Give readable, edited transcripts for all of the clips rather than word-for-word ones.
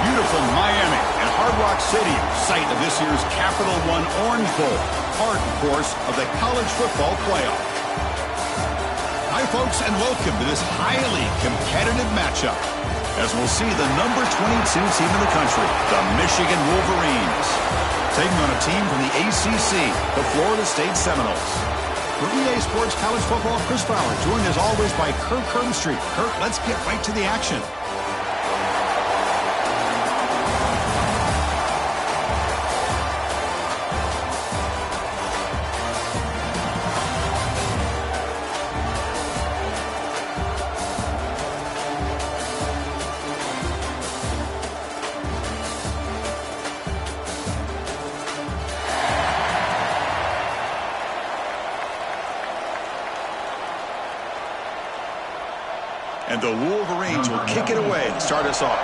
Beautiful Miami and Hard Rock Stadium, site of this year's Capital One Orange Bowl, part, of course, of the college football playoff. Hi, folks, and welcome to this highly competitive matchup, as we'll see the number 22 team in the country, the Michigan Wolverines, taking on a team from the ACC, the Florida State Seminoles. For EA Sports College Football, Chris Fowler, joined as always by Kirk Herbstreit. Kirk, let's get right to the action. And the Wolverines will kick it away to start us off.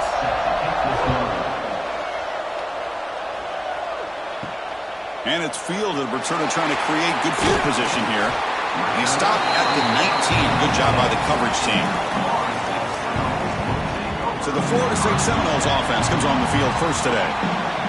And it's fielded. Returner trying to create good field position here. He stopped at the 19. Good job by the coverage team. So the Florida State Seminoles offense comes on the field first today.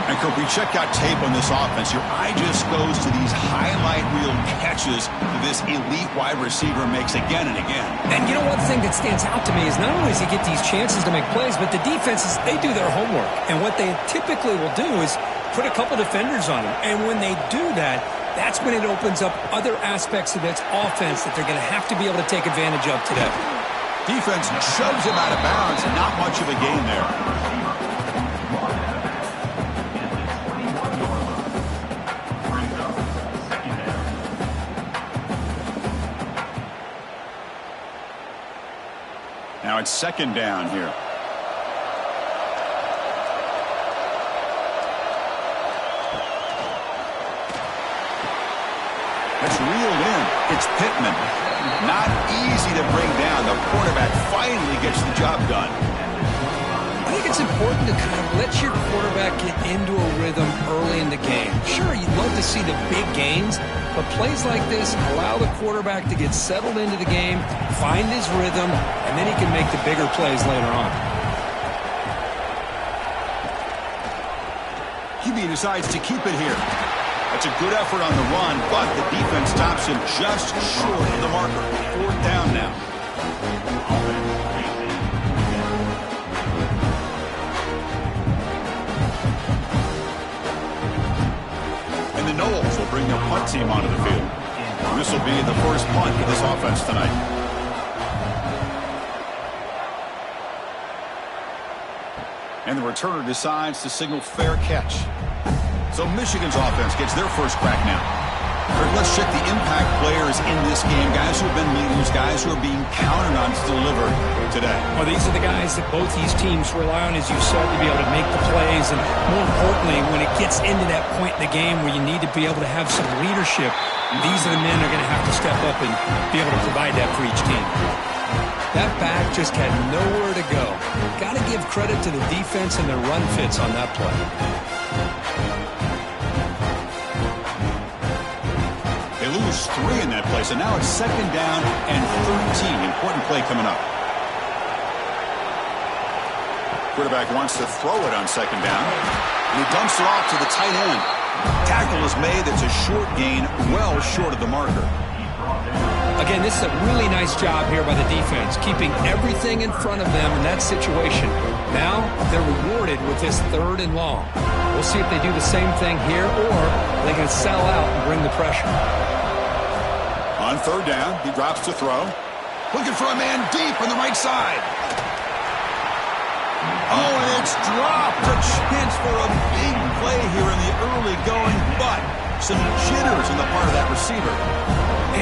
And Kirk, we check out tape on this offense. Your eye just goes to these highlight reel catches that this elite wide receiver makes again and again. And you know, one thing that stands out to me is not only does he get these chances to make plays, but the defenses, they do their homework. And what they typically will do is put a couple defenders on him. And when they do that, that's when it opens up other aspects of its offense that they're going to have to be able to take advantage of today. Defense shoves him out of bounds, and not much of a gain there. Now it's second down here. That's reeled in. It's Pittman. Not easy to bring down. The quarterback finally gets the job done. I think it's important to kind of let your quarterback get into a rhythm early in the game. Sure, you'd love to see the big gains, but plays like this allow the quarterback to get settled into the game, find his rhythm, and then he can make the bigger plays later on. QB decides to keep it here. That's a good effort on the run, but the defense stops him just short of the marker. Fourth down now. And the Noles will bring the punt team onto the field. This will be the first punt for this offense tonight. And the returner decides to signal fair catch. So Michigan's offense gets their first crack now. Let's check the impact players in this game. Guys who have been leaders, guys who are being counted on to deliver today. Well, these are the guys that both these teams rely on, as you said, to be able to make the plays. And more importantly, when it gets into that point in the game where you need to be able to have some leadership, these are the men that are going to have to step up and be able to provide that for each team. That back just had nowhere to go. Got to give credit to the defense and their run fits on that play. They lose 3 in that play, so now it's second down and 13. Important play coming up. Quarterback wants to throw it on second down, and he dumps it off to the tight end. Tackle is made. That's a short gain, well short of the marker. Again, this is a really nice job here by the defense, keeping everything in front of them in that situation. Now they're rewarded with this 3rd and long. We'll see if they do the same thing here, or they can sell out and bring the pressure. On 3rd down, he drops to throw. Looking for a man deep on the right side. Oh, and it's dropped. A chance for a big play here in the early going, but some jitters on the part of that receiver.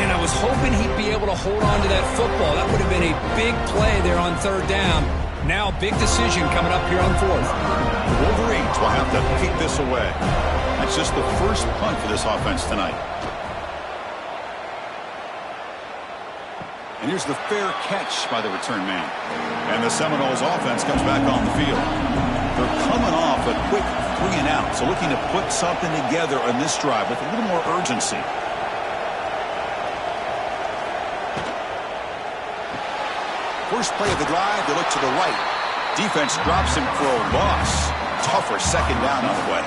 And I was hoping he'd be able to hold on to that football. That would have been a big play there on 3rd down. Now, big decision coming up here on 4th. The Wolverines will have to kick this away. That's just the first punt for this offense tonight. And here's the fair catch by the return man. And the Seminoles offense comes back on the field. They're coming off a quick 3 and out, so looking to put something together on this drive with a little more urgency. First play of the drive, they look to the right. Defense drops him for a loss. Tougher second down on the way.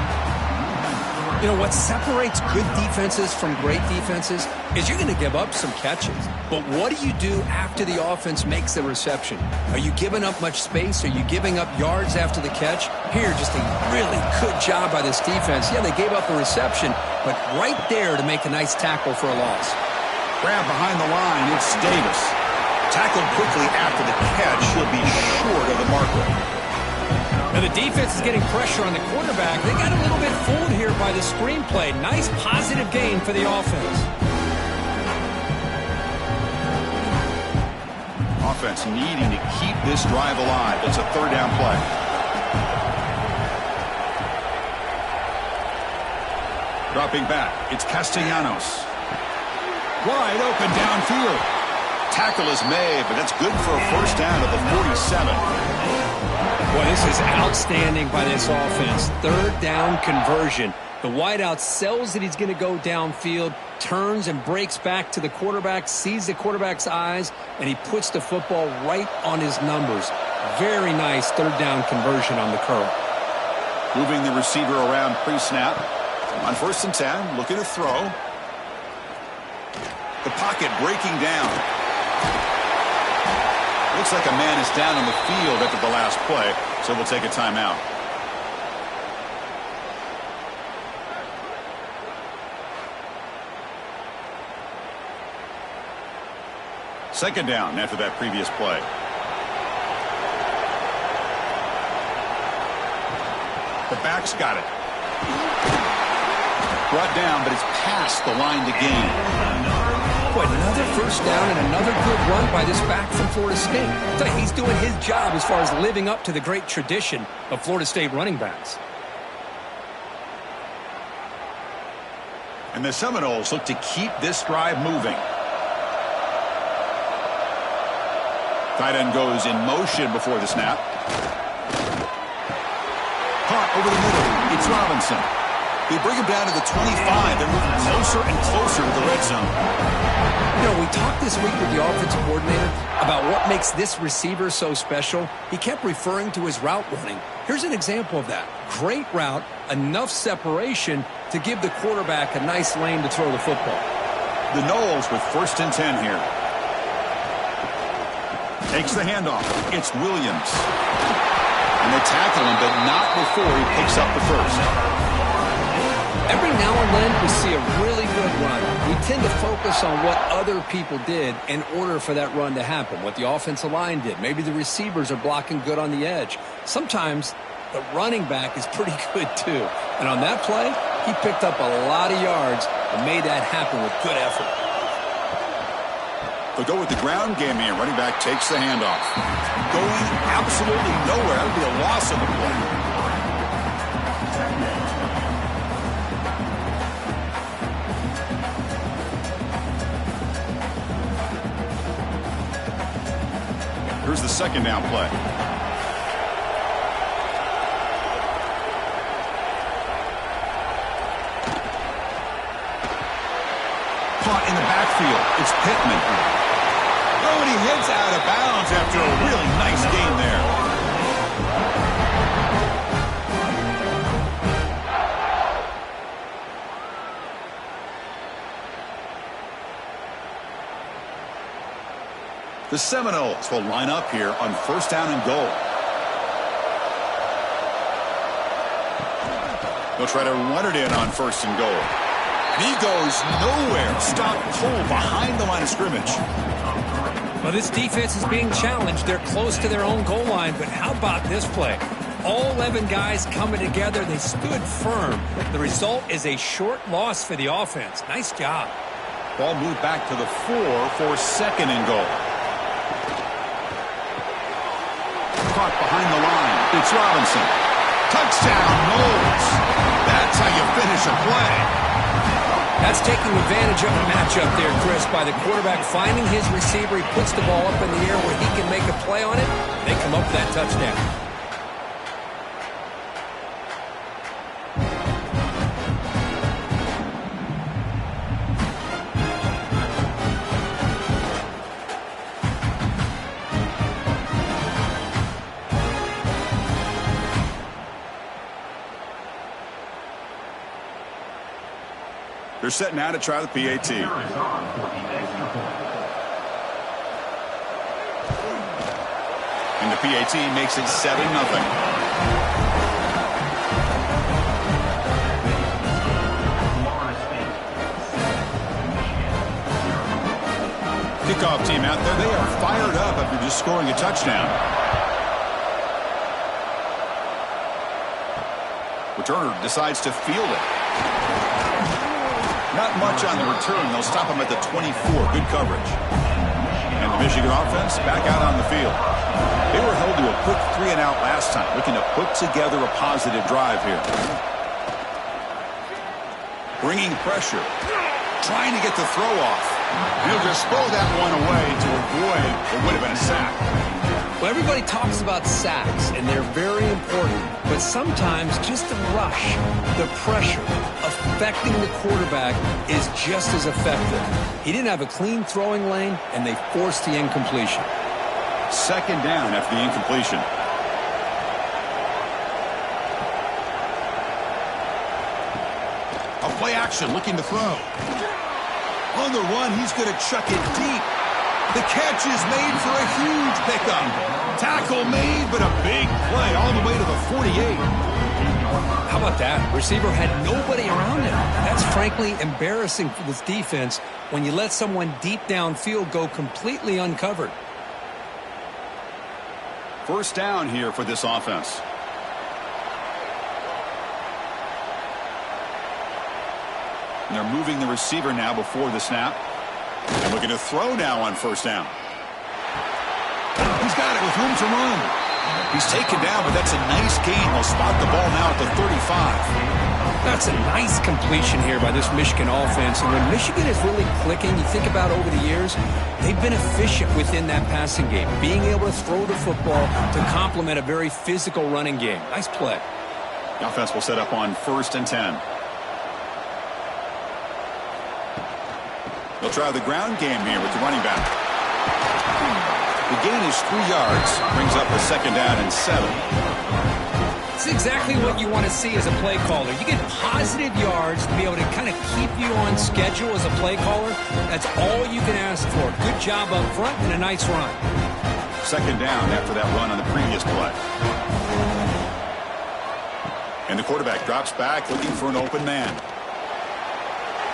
You know, what separates good defenses from great defenses is you're going to give up some catches. But what do you do after the offense makes the reception? Are you giving up much space? Are you giving up yards after the catch? Here, just a really good job by this defense. Yeah, they gave up a reception, but right there to make a nice tackle for a loss. Grab behind the line, it's Davis. Tackled quickly after the catch. He'll be short of the marker. Now the defense is getting pressure on the quarterback. They got a little bit fooled here by the screenplay. Nice positive gain for the offense. Offense needing to keep this drive alive. It's a third down play. Dropping back, it's Castellanos. Wide open downfield. Tackle is made, but that's good for a first down at the 47. Boy, this is outstanding by this offense. Third down conversion. The wideout sells that he's going to go downfield, turns and breaks back to the quarterback, sees the quarterback's eyes, and he puts the football right on his numbers. Very nice third down conversion on the curl. Moving the receiver around pre-snap. On 1st and 10, looking to throw. The pocket breaking down. Looks like a man is down on the field after the last play, so we'll take a timeout. Second down after that previous play. The back's got it. Brought down, but it's past the line to gain. Boy, another first down and another good run by this back from Florida State. I tell you, he's doing his job as far as living up to the great tradition of Florida State running backs. And the Seminoles look to keep this drive moving. Tight end goes in motion before the snap. Caught over the middle. It's Robinson. They bring him down to the 25. They're moving closer and closer to the red zone. You know, we talked this week with the offensive coordinator about what makes this receiver so special. He kept referring to his route running. Here's an example of that. Great route, enough separation to give the quarterback a nice lane to throw the football. The Noles with 1st and 10 here. Takes the handoff. It's Williams. And they tackle him, but not before he picks up the first. Every now and then we see a really good run. We tend to focus on what other people did in order for that run to happen, what the offensive line did. Maybe the receivers are blocking good on the edge. Sometimes the running back is pretty good too. And on that play, he picked up a lot of yards and made that happen with good effort. They'll go with the ground game here. Running back takes the handoff. Going absolutely nowhere. That would be a loss of the play. Here's the second down play. Caught in the backfield. It's Pittman. Oh, and he heads out of bounds after a really nice gain there. The Seminoles will line up here on 1st down and goal. They'll try to run it in on 1st and goal. And he goes nowhere. Stop cold behind the line of scrimmage. Well, this defense is being challenged. They're close to their own goal line, but how about this play? All 11 guys coming together. They stood firm. The result is a short loss for the offense. Nice job. Ball moved back to the 4 for 2nd and goal. Caught behind the line. It's Robinson. Touchdown, Noles. That's how you finish a play. That's taking advantage of a matchup there, Chris, by the quarterback finding his receiver. He puts the ball up in the air where he can make a play on it. They come up with that touchdown. They're set now to try the PAT. And the PAT makes it 7-0. Kickoff team out there. They are fired up after just scoring a touchdown. Returner decides to field it. Not much on the return. They'll stop him at the 24. Good coverage. And the Michigan offense back out on the field. They were held to a quick 3-and-out last time, looking to put together a positive drive here. Bringing pressure. Trying to get the throw off. He'll just throw that one away to avoid what would have been a sack. Well, everybody talks about sacks, and they're very important. But sometimes just the rush, the pressure, affecting the quarterback is just as effective. He didn't have a clean throwing lane, and they forced the incompletion. Second down after the incompletion. A play action, looking to throw. On the run, he's going to chuck it deep. The catch is made for a huge pickup. Tackle made, but a big play all the way to the 48. How about that? Receiver had nobody around him. That's frankly embarrassing for this defense when you let someone deep downfield go completely uncovered. First down here for this offense. And they're moving the receiver now before the snap. And looking to throw now on first down. He's got it with room to run. He's taken down, but that's a nice gain. They'll spot the ball now at the 35. That's a nice completion here by this Michigan offense. And when Michigan is really clicking, you think about over the years, they've been efficient within that passing game, being able to throw the football to complement a very physical running game. Nice play. The offense will set up on 1st and 10. They'll try the ground game here with the running back. The gain is 3 yards, brings up a second down and 7. It's exactly what you want to see as a play caller. You get positive yards to be able to kind of keep you on schedule as a play caller. That's all you can ask for. Good job up front and a nice run. Second down after that run on the previous play. And the quarterback drops back looking for an open man.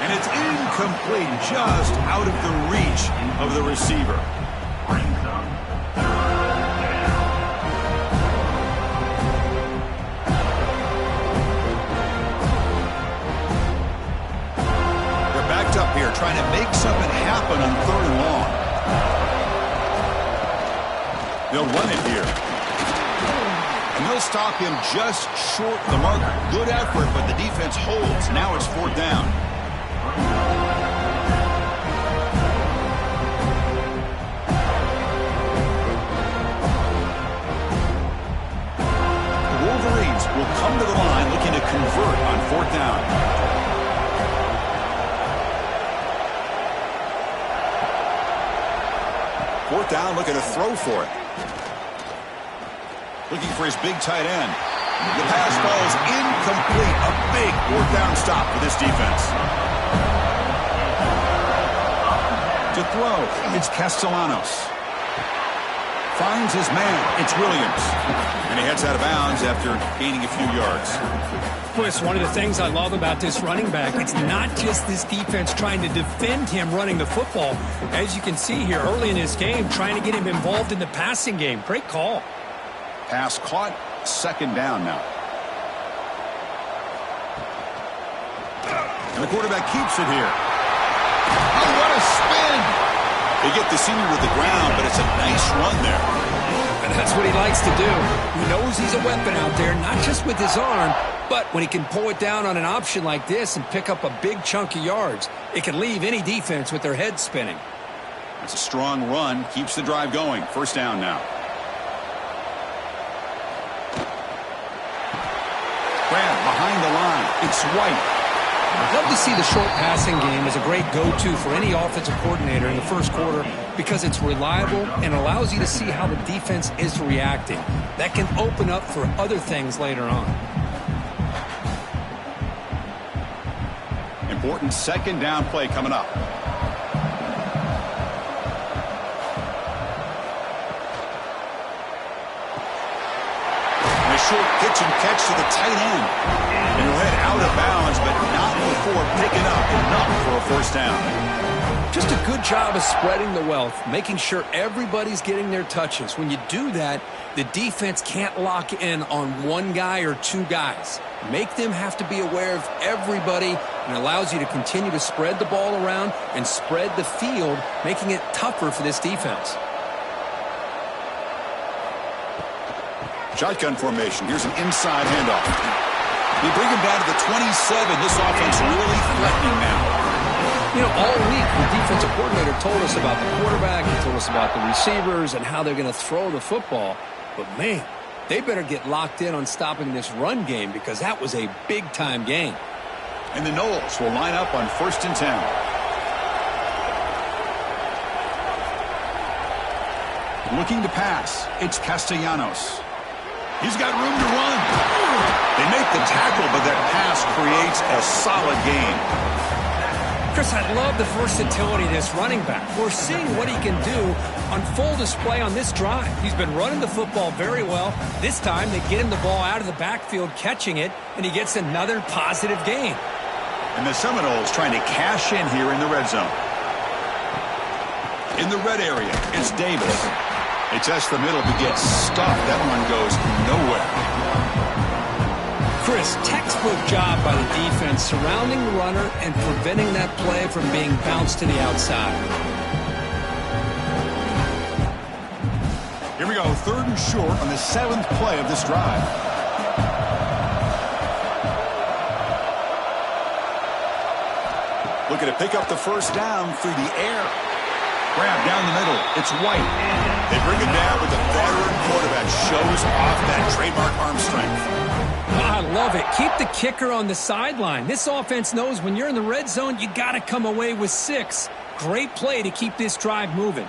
And it's incomplete, just out of the reach of the receiver. They're backed up here, trying to make something happen on 3rd and long. They'll run it here. And they'll stop him just short of the marker. Good effort, but the defense holds. Now it's 4th down. The Wolverines will come to the line looking to convert on 4th down. Fourth down, looking to throw for it. Looking for his big tight end. The pass falls incomplete. A big 4th down stop for this defense. To throw, it's Castellanos. Finds his man. It's Williams. And he heads out of bounds after gaining a few yards. Chris, one of the things I love about this running back, it's not just this defense trying to defend him running the football. As you can see here early in this game, trying to get him involved in the passing game. Great call. Pass caught. Second down now. And the quarterback keeps it here. Oh, what a spin! They get the senior to the ground, but it's a nice run there. And that's what he likes to do. He knows he's a weapon out there, not just with his arm, but when he can pull it down on an option like this and pick up a big chunk of yards, it can leave any defense with their head spinning. It's a strong run. Keeps the drive going. First down now. Grant behind the line. It's White. I'd love to see the short passing game as a great go-to for any offensive coordinator in the first quarter because it's reliable and allows you to see how the defense is reacting. That can open up for other things later on. important second down play coming up. And a short pitch and catch to the tight end. And he'll head out of bounds, but not before picking up enough for a first down. Just a good job of spreading the wealth, making sure everybody's getting their touches. When you do that, the defense can't lock in on one guy or two guys. Make them have to be aware of everybody, and allows you to continue to spread the ball around and spread the field, making it tougher for this defense. Shotgun formation. Here's an inside handoff. They bring him down to the 27. This offense really threatening now. You know, all week the defensive coordinator told us about the quarterback, he told us about the receivers and how they're going to throw the football. But, man, they better get locked in on stopping this run game, because that was a big-time game. And the Noles will line up on 1st and 10. Looking to pass. It's Castellanos. He's got room to run. They make the tackle, but that pass creates a solid gain. Chris, I love the versatility of this running back. We're seeing what he can do on full display on this drive. He's been running the football very well. This time they get him the ball out of the backfield, catching it, and he gets another positive gain. And the Seminoles trying to cash in here in the red zone. In the red area, it's Davis. They test the middle, but gets stuffed. That one goes nowhere. Chris, textbook job by the defense surrounding the runner and preventing that play from being bounced to the outside. Here we go, 3rd and short on the 7th play of this drive. Looking to pick up the first down through the air. Grab down the middle. It's White. They bring it down, but the veteran quarterback shows off that trademark arm strength. I love it. Keep the kicker on the sideline. This offense knows when you're in the red zone, you got to come away with 6. Great play to keep this drive moving.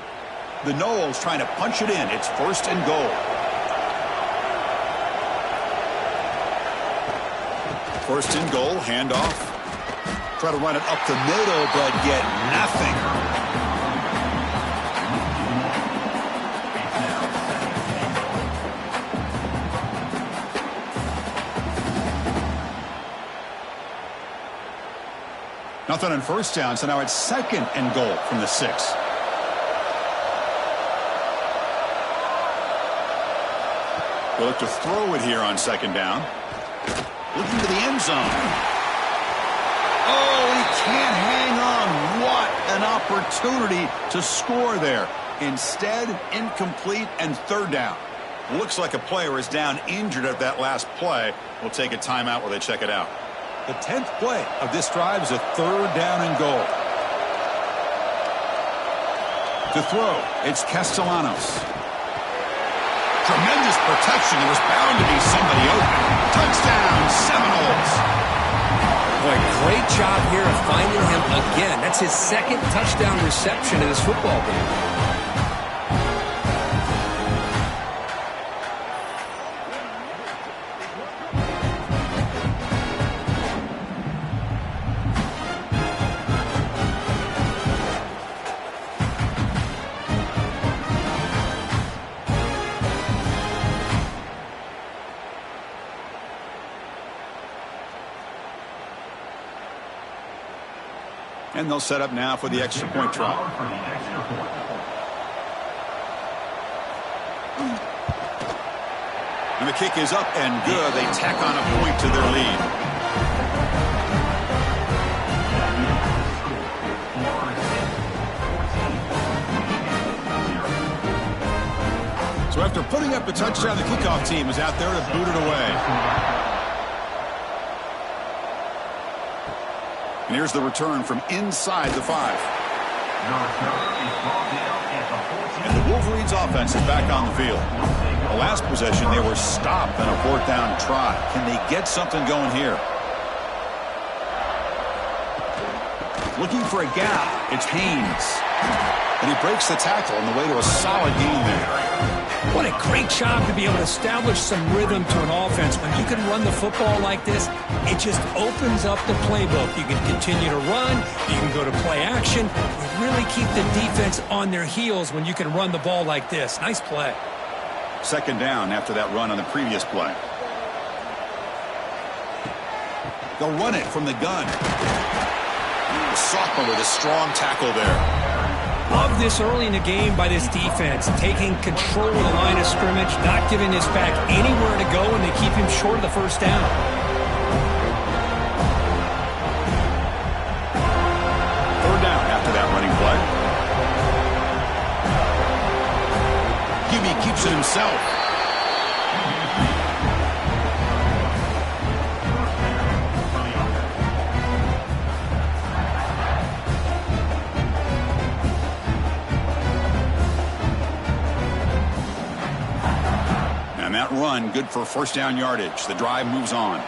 The Noles trying to punch it in. It's 1st and goal. 1st and goal, handoff. Try to run it up the middle, but get nothing. Nothing on first down, so now it's 2nd and goal from the 6. We'll look to throw it here on 2nd down. Looking to the end zone. Oh, he can't hang on. What an opportunity to score there. Instead, incomplete and 3rd down. Looks like a player is down injured at that last play. We'll take a timeout while they check it out. The 10th play of this drive is a 3rd down and goal. To throw, it's Castellanos. Tremendous protection. There was bound to be somebody open. Touchdown, Seminoles. Boy, great job here of finding him again. That's his 2nd touchdown reception in this football game. And they'll set up now for the extra point try. And the kick is up and good. They tack on a point to their lead. So after putting up a touchdown, the kickoff team is out there to boot it away. And here's the return from inside the 5. And the Wolverines offense is back on the field. The last possession, they were stopped on a 4th down try. Can they get something going here? Looking for a gap. It's Haynes. And he breaks the tackle on the way to a solid gain there. What a great job to be able to establish some rhythm to an offense. When you can run the football like this, it just opens up the playbook. You can continue to run. You can go to play action. You really keep the defense on their heels when you can run the ball like this. Nice play. Second down after that run on the previous play. They'll run it from the gun. The sophomore with a strong tackle there. Love this early in the game by this defense, taking control of the line of scrimmage, not giving this back anywhere to go, and they keep him short of the first down. Third down after that running play. QB keeps it himself. And that run, good for first down yardage. The drive moves on.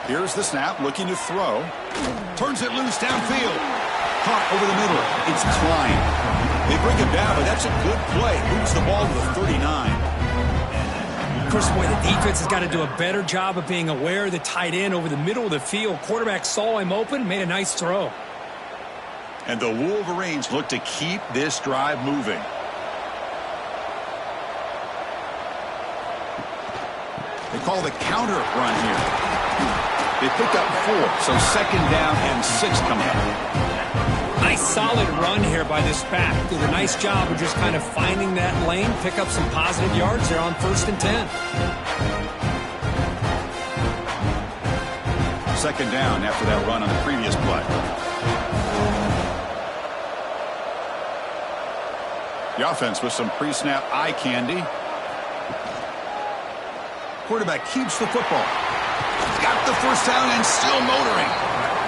Here's the snap, looking to throw. Turns it loose downfield. Caught over the middle. It's Klein. They bring him down, but that's a good play. Moves the ball to the 39. Chris, boy, the defense has got to do a better job of being aware of the tight end over the middle of the field. Quarterback saw him open, made a nice throw. And the Wolverines look to keep this drive moving. They call the counter run here. They picked up 4, so second down and 6 coming up. Nice solid run here by this back. Did a nice job of just kind of finding that lane, pick up some positive yards there on 1st and 10. Second down after that run on the previous play. The offense with some pre-snap eye candy. Quarterback keeps the football. Got the first down and still motoring.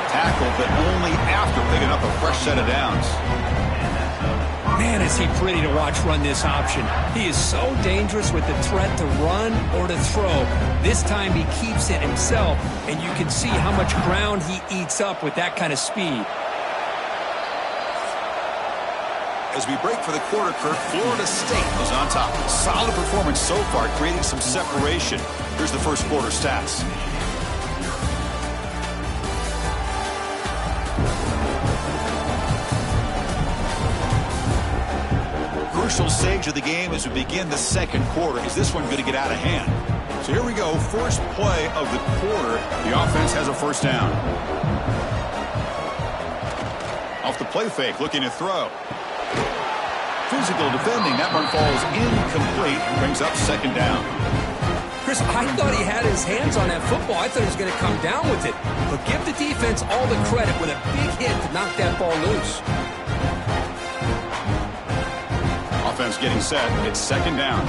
Tackle, but only after picking up a fresh set of downs. Man, is he pretty to watch run this option. He is so dangerous with the threat to run or to throw. This time he keeps it himself, and you can see how much ground he eats up with that kind of speed. As we break for the quarter, Kirk, Florida State is on top. Solid performance so far, creating some separation. Here's the first quarter stats. Crucial stage of the game as we begin the second quarter. Is this one going to get out of hand? So here we go, first play of the quarter. The offense has a first down. Off the play fake, looking to throw. Physical defending. That one falls incomplete. Brings up second down. Chris, I thought he had his hands on that football. I thought he was going to come down with it. But give the defense all the credit with a big hit to knock that ball loose. Offense getting set. It's second down.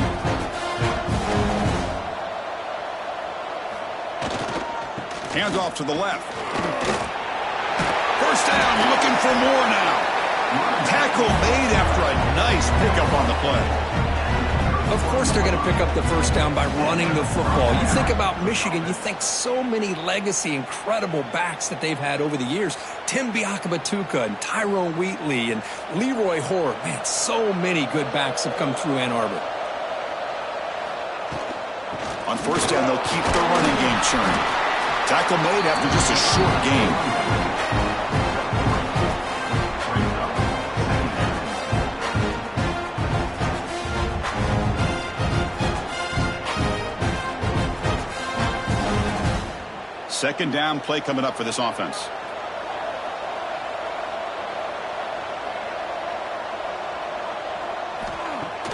Handoff to the left. First down. Looking for more now. Tackle made after a nice pickup on the play. Of course they're going to pick up the first down by running the football. You think about Michigan, you think so many legacy, incredible backs that they've had over the years. Tim Biakabatuka and Tyrone Wheatley and Leroy Hoare. Man, so many good backs have come through Ann Arbor. On first down, they'll keep the running game churning. Tackle made after just a short game. Second down play coming up for this offense.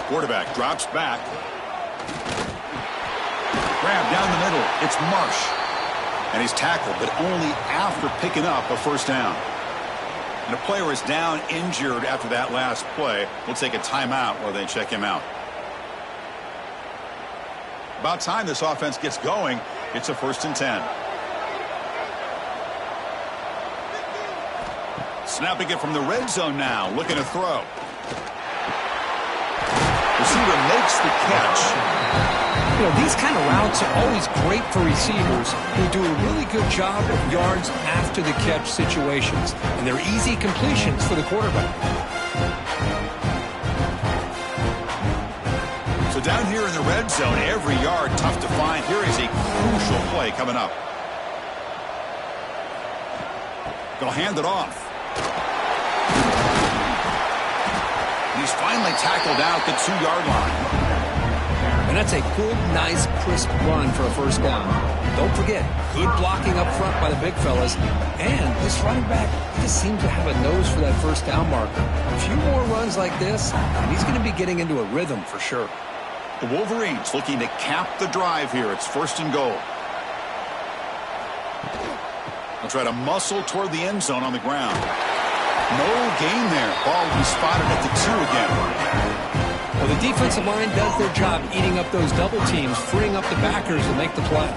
Quarterback drops back. Grab down the middle. It's Marsh. And he's tackled, but only after picking up a first down. And a player is down injured after that last play. We'll take a timeout while they check him out. About time this offense gets going. It's a 1st and 10. Snapping it from the red zone now, looking to throw. Receiver makes the catch. You know, these kind of routes are always great for receivers who do a really good job of yards after the catch situations. And they're easy completions for the quarterback. So down here in the red zone, every yard tough to find. Here is a crucial play coming up. They'll hand it off. He's finally tackled out the 2-yard line. And that's a good, nice, crisp run for a first down. Don't forget, good blocking up front by the big fellas. And this running back just seems to have a nose for that first down marker. A few more runs like this, and he's going to be getting into a rhythm for sure. The Wolverines looking to cap the drive here. It's 1st and goal. They'll try to muscle toward the end zone on the ground. No gain there. Ball will be spotted at the 2 again. Well, the defensive line does their job eating up those double teams, freeing up the backers to make the play.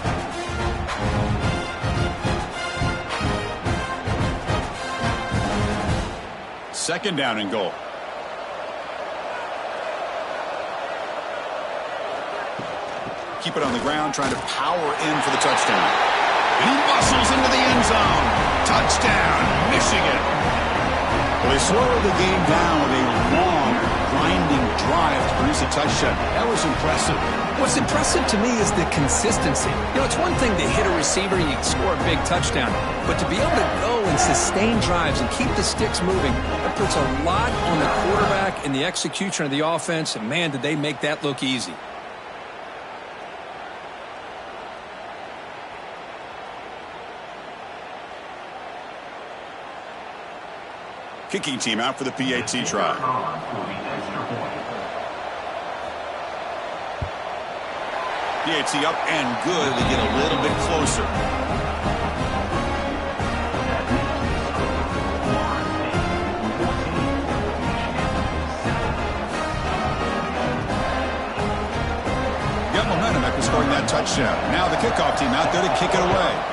Second down and goal. Keep it on the ground, trying to power in for the touchdown. And he muscles into the end zone. Touchdown, Michigan. Well, they slowed the game down with a long, grinding drive to produce a touchdown. That was impressive. What's impressive to me is the consistency. You know, it's one thing to hit a receiver and you can score a big touchdown, but to be able to go and sustain drives and keep the sticks moving, that puts a lot on the quarterback and the execution of the offense, and man, did they make that look easy. Kicking team out for the PAT try. PAT up and good. They get a little bit closer. Got momentum after scoring that touchdown. Now the kickoff team out there to kick it away.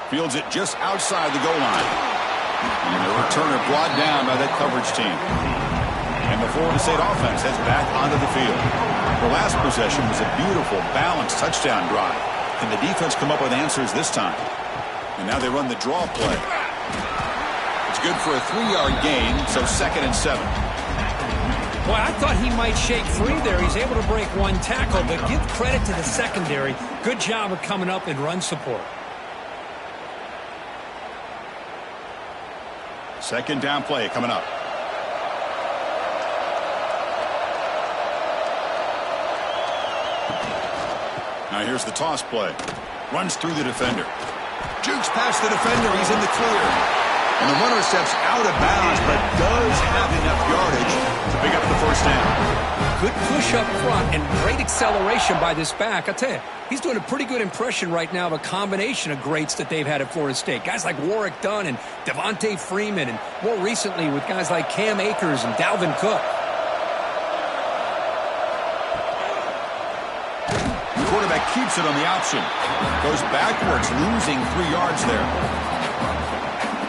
Fields it just outside the goal line. And the returner brought down by that coverage team. And the Florida State offense heads back onto the field. The last possession was a beautiful, balanced touchdown drive. And the defense come up with answers this time. And now they run the draw play. It's good for a 3-yard gain, so 2nd and 7. Well, I thought he might shake free there. He's able to break one tackle, but give credit to the secondary. Good job of coming up in run support. Second down play coming up. Now here's the toss play. Runs through the defender. Jukes past the defender. He's in the clear. And the runner steps out of bounds, but does have enough yardage to pick up the first down. Good push up front and great acceleration by this back. I tell you, he's doing a pretty good impression right now of a combination of greats that they've had at Florida State. Guys like Warrick Dunn and Devontae Freeman, and more recently with guys like Cam Akers and Dalvin Cook. The quarterback keeps it on the option. Goes backwards, losing 3 yards there.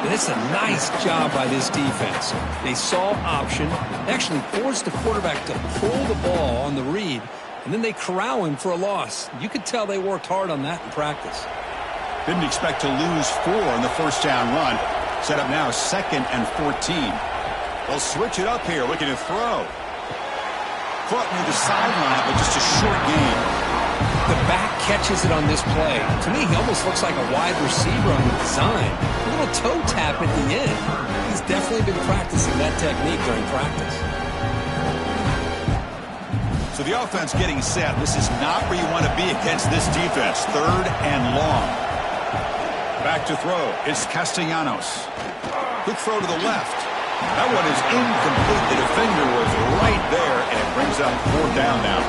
And it's a nice job by this defense. They saw option, actually forced the quarterback to pull the ball on the read, and then they corral him for a loss. You could tell they worked hard on that in practice. Didn't expect to lose 4 in the first down run. Set up now 2nd and 14. They'll switch it up here, looking to throw. Caught near the sideline, but just a short gain. The back catches it on this play. To me, he almost looks like a wide receiver on the design. A little toe tap at the end. He's definitely been practicing that technique during practice. So the offense getting set. This is not where you want to be against this defense. 3rd and long. Back to throw. It's Castellanos. Quick throw to the left. That one is incomplete. The defender was right there, and it brings up 4th down now.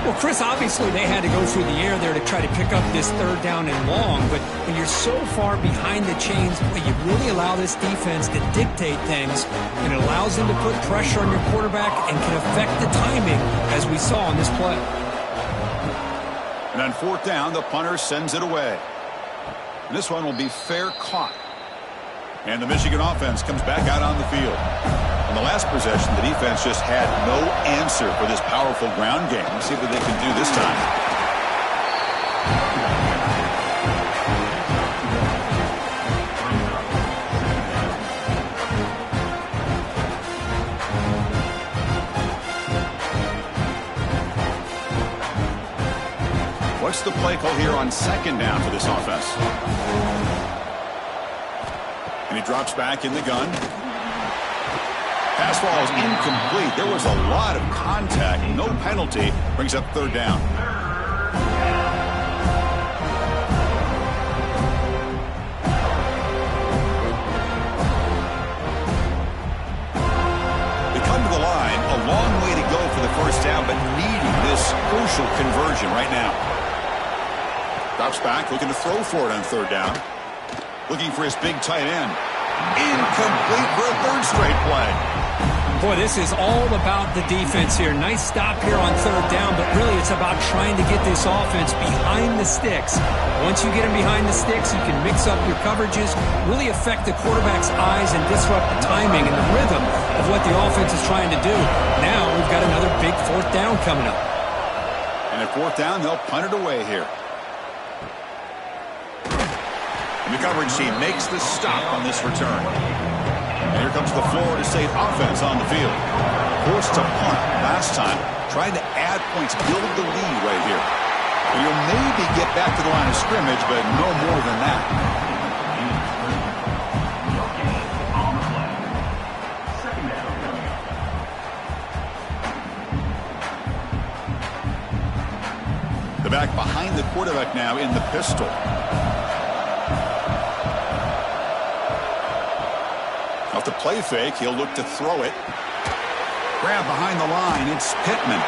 Well, Chris, obviously they had to go through the air there to try to pick up this 3rd down and long, but when you're so far behind the chains, you really allow this defense to dictate things, and it allows them to put pressure on your quarterback and can affect the timing, as we saw on this play. And on 4th down, the punter sends it away. And this one will be fair caught. And the Michigan offense comes back out on the field. In the last possession, the defense just had no answer for this powerful ground game. Let's see what they can do this time. What's the play call here on second down for this offense? And he drops back in the gun. Pass ball is incomplete. There was a lot of contact. No penalty. Brings up third down. They come to the line. A long way to go for the first down, but needing this crucial conversion right now. Drops back, looking to throw for it on third down. Looking for his big tight end. Incomplete for a third straight play. Boy, this is all about the defense here. Nice stop here on third down, but really it's about trying to get this offense behind the sticks. Once you get them behind the sticks, you can mix up your coverages, really affect the quarterback's eyes and disrupt the timing and the rhythm of what the offense is trying to do. Now we've got another big fourth down coming up. And at fourth down, they'll punt it away here. The coverage team makes the stop on this return. And here comes the Florida State offense on the field. Forced to punt last time. Trying to add points, build the lead right here. And you'll maybe get back to the line of scrimmage, but no more than that. The back behind the quarterback now in the pistol. Off the play fake, he'll look to throw it. Grab behind the line, it's Pittman.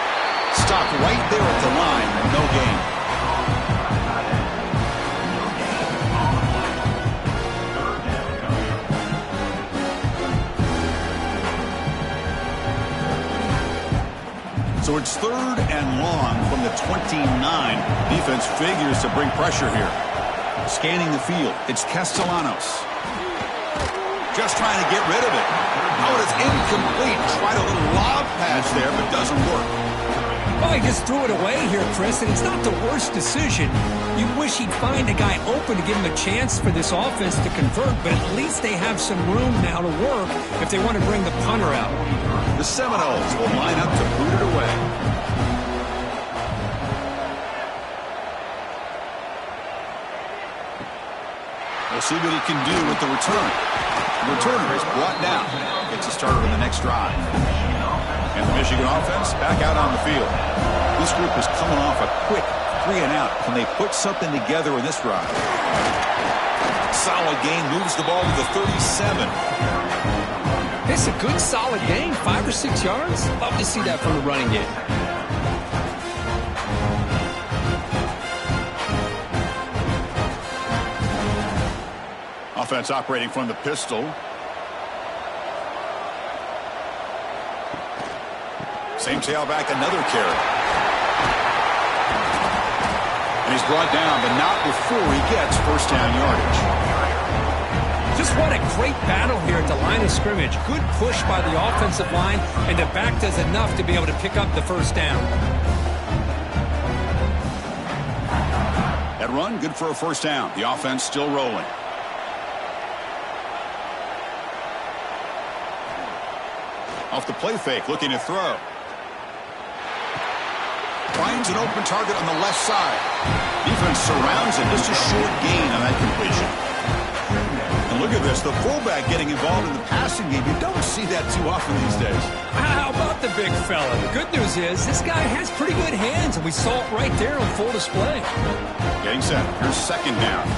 Stopped right there at the line, no gain. So it's third and long from the 29. Defense figures to bring pressure here. Scanning the field, it's Castellanos. Just trying to get rid of it. Oh, it's incomplete. Tried a little lob pass there, but doesn't work. Well, he just threw it away here, Chris, and it's not the worst decision. You wish he'd find a guy open to give him a chance for this offense to convert, but at least they have some room now to work if they want to bring the punter out. The Seminoles will line up to boot it away. We'll see what he can do with the return. The returner is brought down. Gets a starter on the next drive. And the Michigan offense back out on the field. This group is coming off a quick 3 and out. Can they put something together in this drive? Solid gain, moves the ball to the 37. It's a good solid gain, 5 or 6 yards. Love to see that from the running game. Offense operating from the pistol. Same tailback, another carry. And he's brought down, but not before he gets first down yardage. Just what a great battle here at the line of scrimmage. Good push by the offensive line, and the back does enough to be able to pick up the first down. That run, good for a first down. The offense still rolling. Off the play fake, looking to throw. Finds an open target on the left side. Defense surrounds it. Just a short gain on that completion. And look at this, the fullback getting involved in the passing game. You don't see that too often these days. How about the big fella? The good news is this guy has pretty good hands, and we saw it right there on full display. Getting set. Here's second down.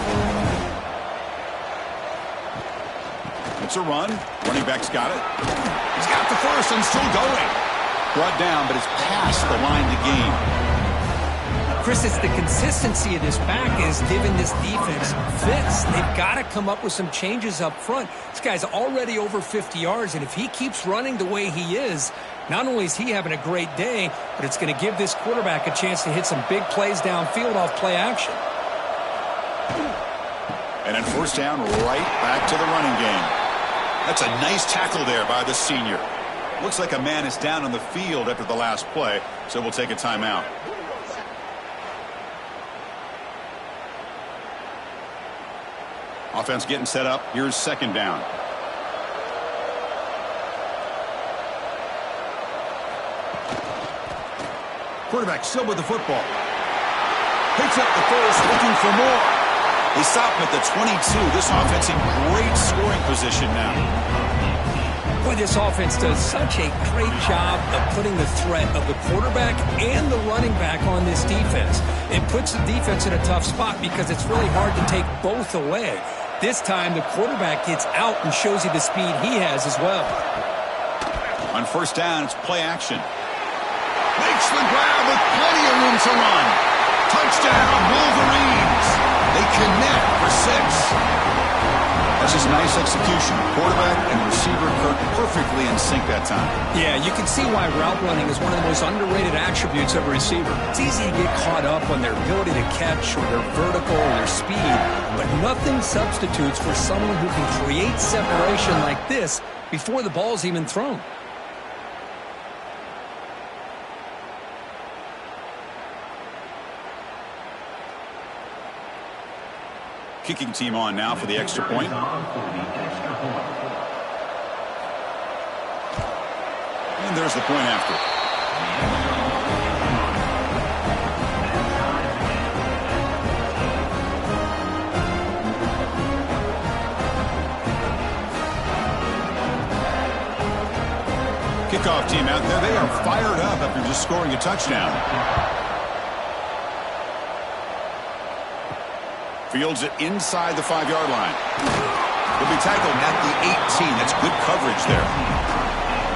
It's a run. Running back's got it. He's got the first and still going. Brought down, but it's past the line to gain. Chris, it's the consistency of this back is giving this defense fits. They've got to come up with some changes up front. This guy's already over 50 yards, and if he keeps running the way he is, not only is he having a great day, but it's going to give this quarterback a chance to hit some big plays downfield off play action. And then first down, right back to the running game. That's a nice tackle there by the senior. Looks like a man is down on the field after the last play, so we'll take a timeout. Offense getting set up. Here's second down. Quarterback still with the football. Picks up the first, looking for more. They stop him at the 22. This offense in great scoring position now. Boy, this offense does such a great job of putting the threat of the quarterback and the running back on this defense. It puts the defense in a tough spot because it's really hard to take both away. This time, the quarterback gets out and shows you the speed he has as well. On first down, it's play action. Makes the grab with plenty of room to run. Touchdown, Wolverines. They connect for 6. That's just nice execution. Quarterback and receiver Kirk perfectly in sync that time. Yeah, you can see why route running is one of the most underrated attributes of a receiver. It's easy to get caught up on their ability to catch or their vertical or their speed, but nothing substitutes for someone who can create separation like this before the ball's even thrown. Kicking team on now for the extra point. And there's the point after. Kickoff team out there. They are fired up after just scoring a touchdown. Fields it inside the 5-yard line. He'll be tackled at the 18. That's good coverage there.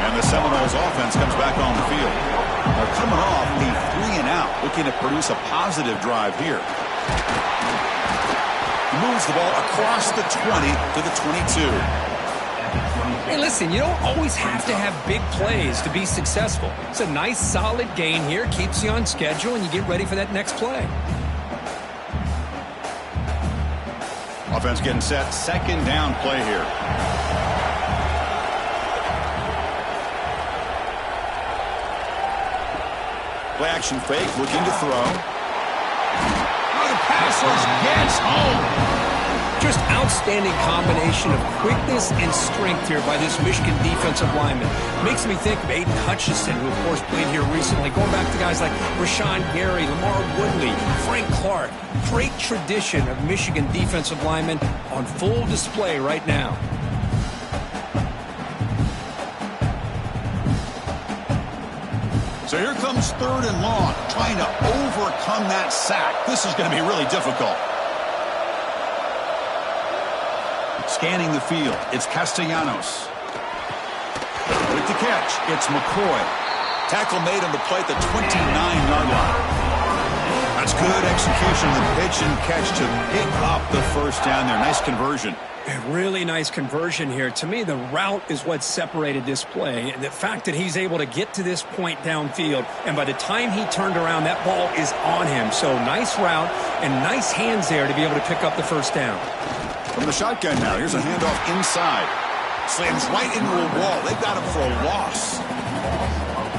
And the Seminoles offense comes back on the field. They're coming off a 3-and-out, looking to produce a positive drive here. He moves the ball across the 20 to the 22. Hey, listen, you don't always have to have big plays to be successful. It's a nice, solid gain here, keeps you on schedule, and you get ready for that next play. Offense getting set. Second down play here. Play action fake. Looking to throw. Oh, the pass rush gets home. Just outstanding combination of quickness and strength here by this Michigan defensive lineman. Makes me think of Aiden Hutchinson, who, of course, played here recently. Going back to guys like Rashawn Gary, Lamar Woodley, Frank Clark. Great tradition of Michigan defensive linemen on full display right now. So here comes 3rd and long, trying to overcome that sack. This is going to be really difficult. Scanning the field, it's Castellanos. With the catch, it's McCoy. Tackle made on the play at the 29-yard line. That's good execution of the pitch and catch to pick up the first down there. Nice conversion. A really nice conversion here. To me, the route is what separated this play. The fact that he's able to get to this point downfield, and by the time he turned around, that ball is on him. So nice route and nice hands there to be able to pick up the first down. From the shotgun now, here's a handoff inside. Slams right into a wall. They've got him for a loss.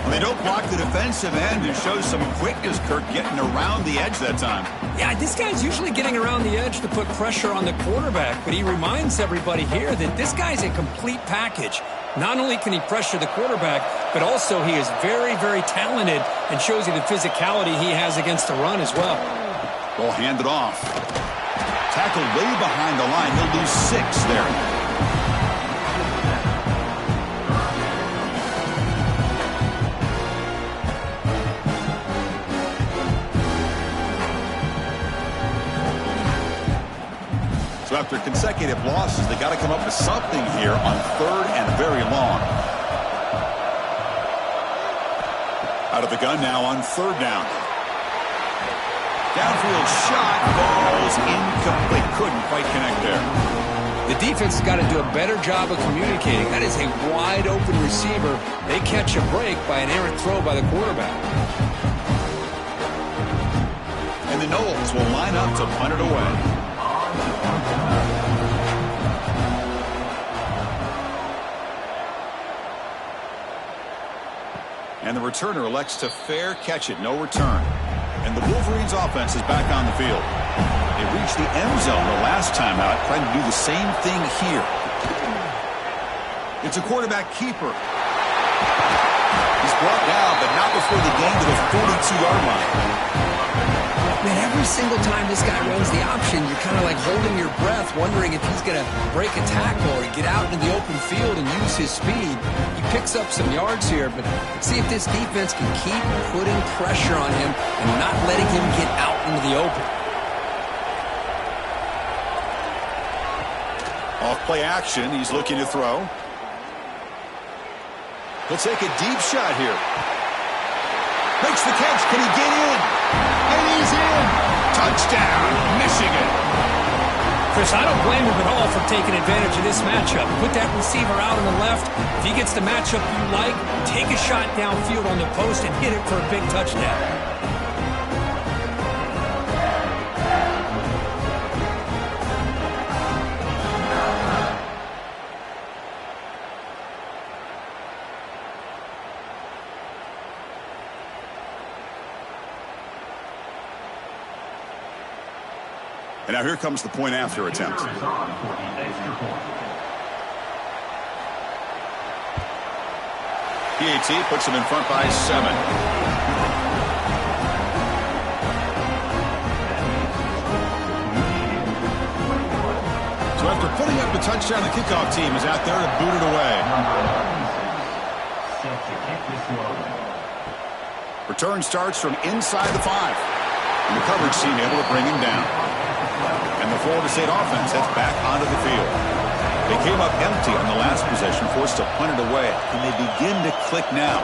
And they don't block the defensive end. It shows some quickness, Kirk, getting around the edge that time. Yeah, this guy's usually getting around the edge to put pressure on the quarterback, but he reminds everybody here that this guy's a complete package. Not only can he pressure the quarterback, but also he is very, very talented and shows you the physicality he has against the run as well. Ball handed off. Tackled way behind the line. He'll lose 6 there. So after consecutive losses, they got to come up with something here on 3rd and very long. Out of the gun now on 3rd down. Downfield shot, falls incomplete. Couldn't quite connect there. The defense has got to do a better job of communicating. That is a wide open receiver. They catch a break by an errant throw by the quarterback. And the Noles will line up to punt it away. And the returner elects to fair catch it. No return. And the Wolverines offense is back on the field. They reached the end zone the last time out, trying to do the same thing here. It's a quarterback keeper. He's brought down, but not before the gain to the 42-yard line. Man, every single time this guy runs the option, you're kind of like holding your breath, wondering if he's going to break a tackle or get out into the open field and use his speed. He picks up some yards here, but see if this defense can keep putting pressure on him and not letting him get out into the open. Off play action, he's looking to throw. He'll take a deep shot here. Makes the catch. Can he get in? And he's in. Touchdown, Michigan. Chris, I don't blame him at all for taking advantage of this matchup. Put that receiver out on the left. If he gets the matchup you like, take a shot downfield on the post and hit it for a big touchdown. And now here comes the point after attempt. So PAT puts him in front by 7. So after putting up a touchdown, the kickoff team is out there to boot it away. Return starts from inside the 5. And the coverage team able to bring him down. And the Florida State offense heads back onto the field. They came up empty on the last possession, forced to punt it away. And they begin to click now.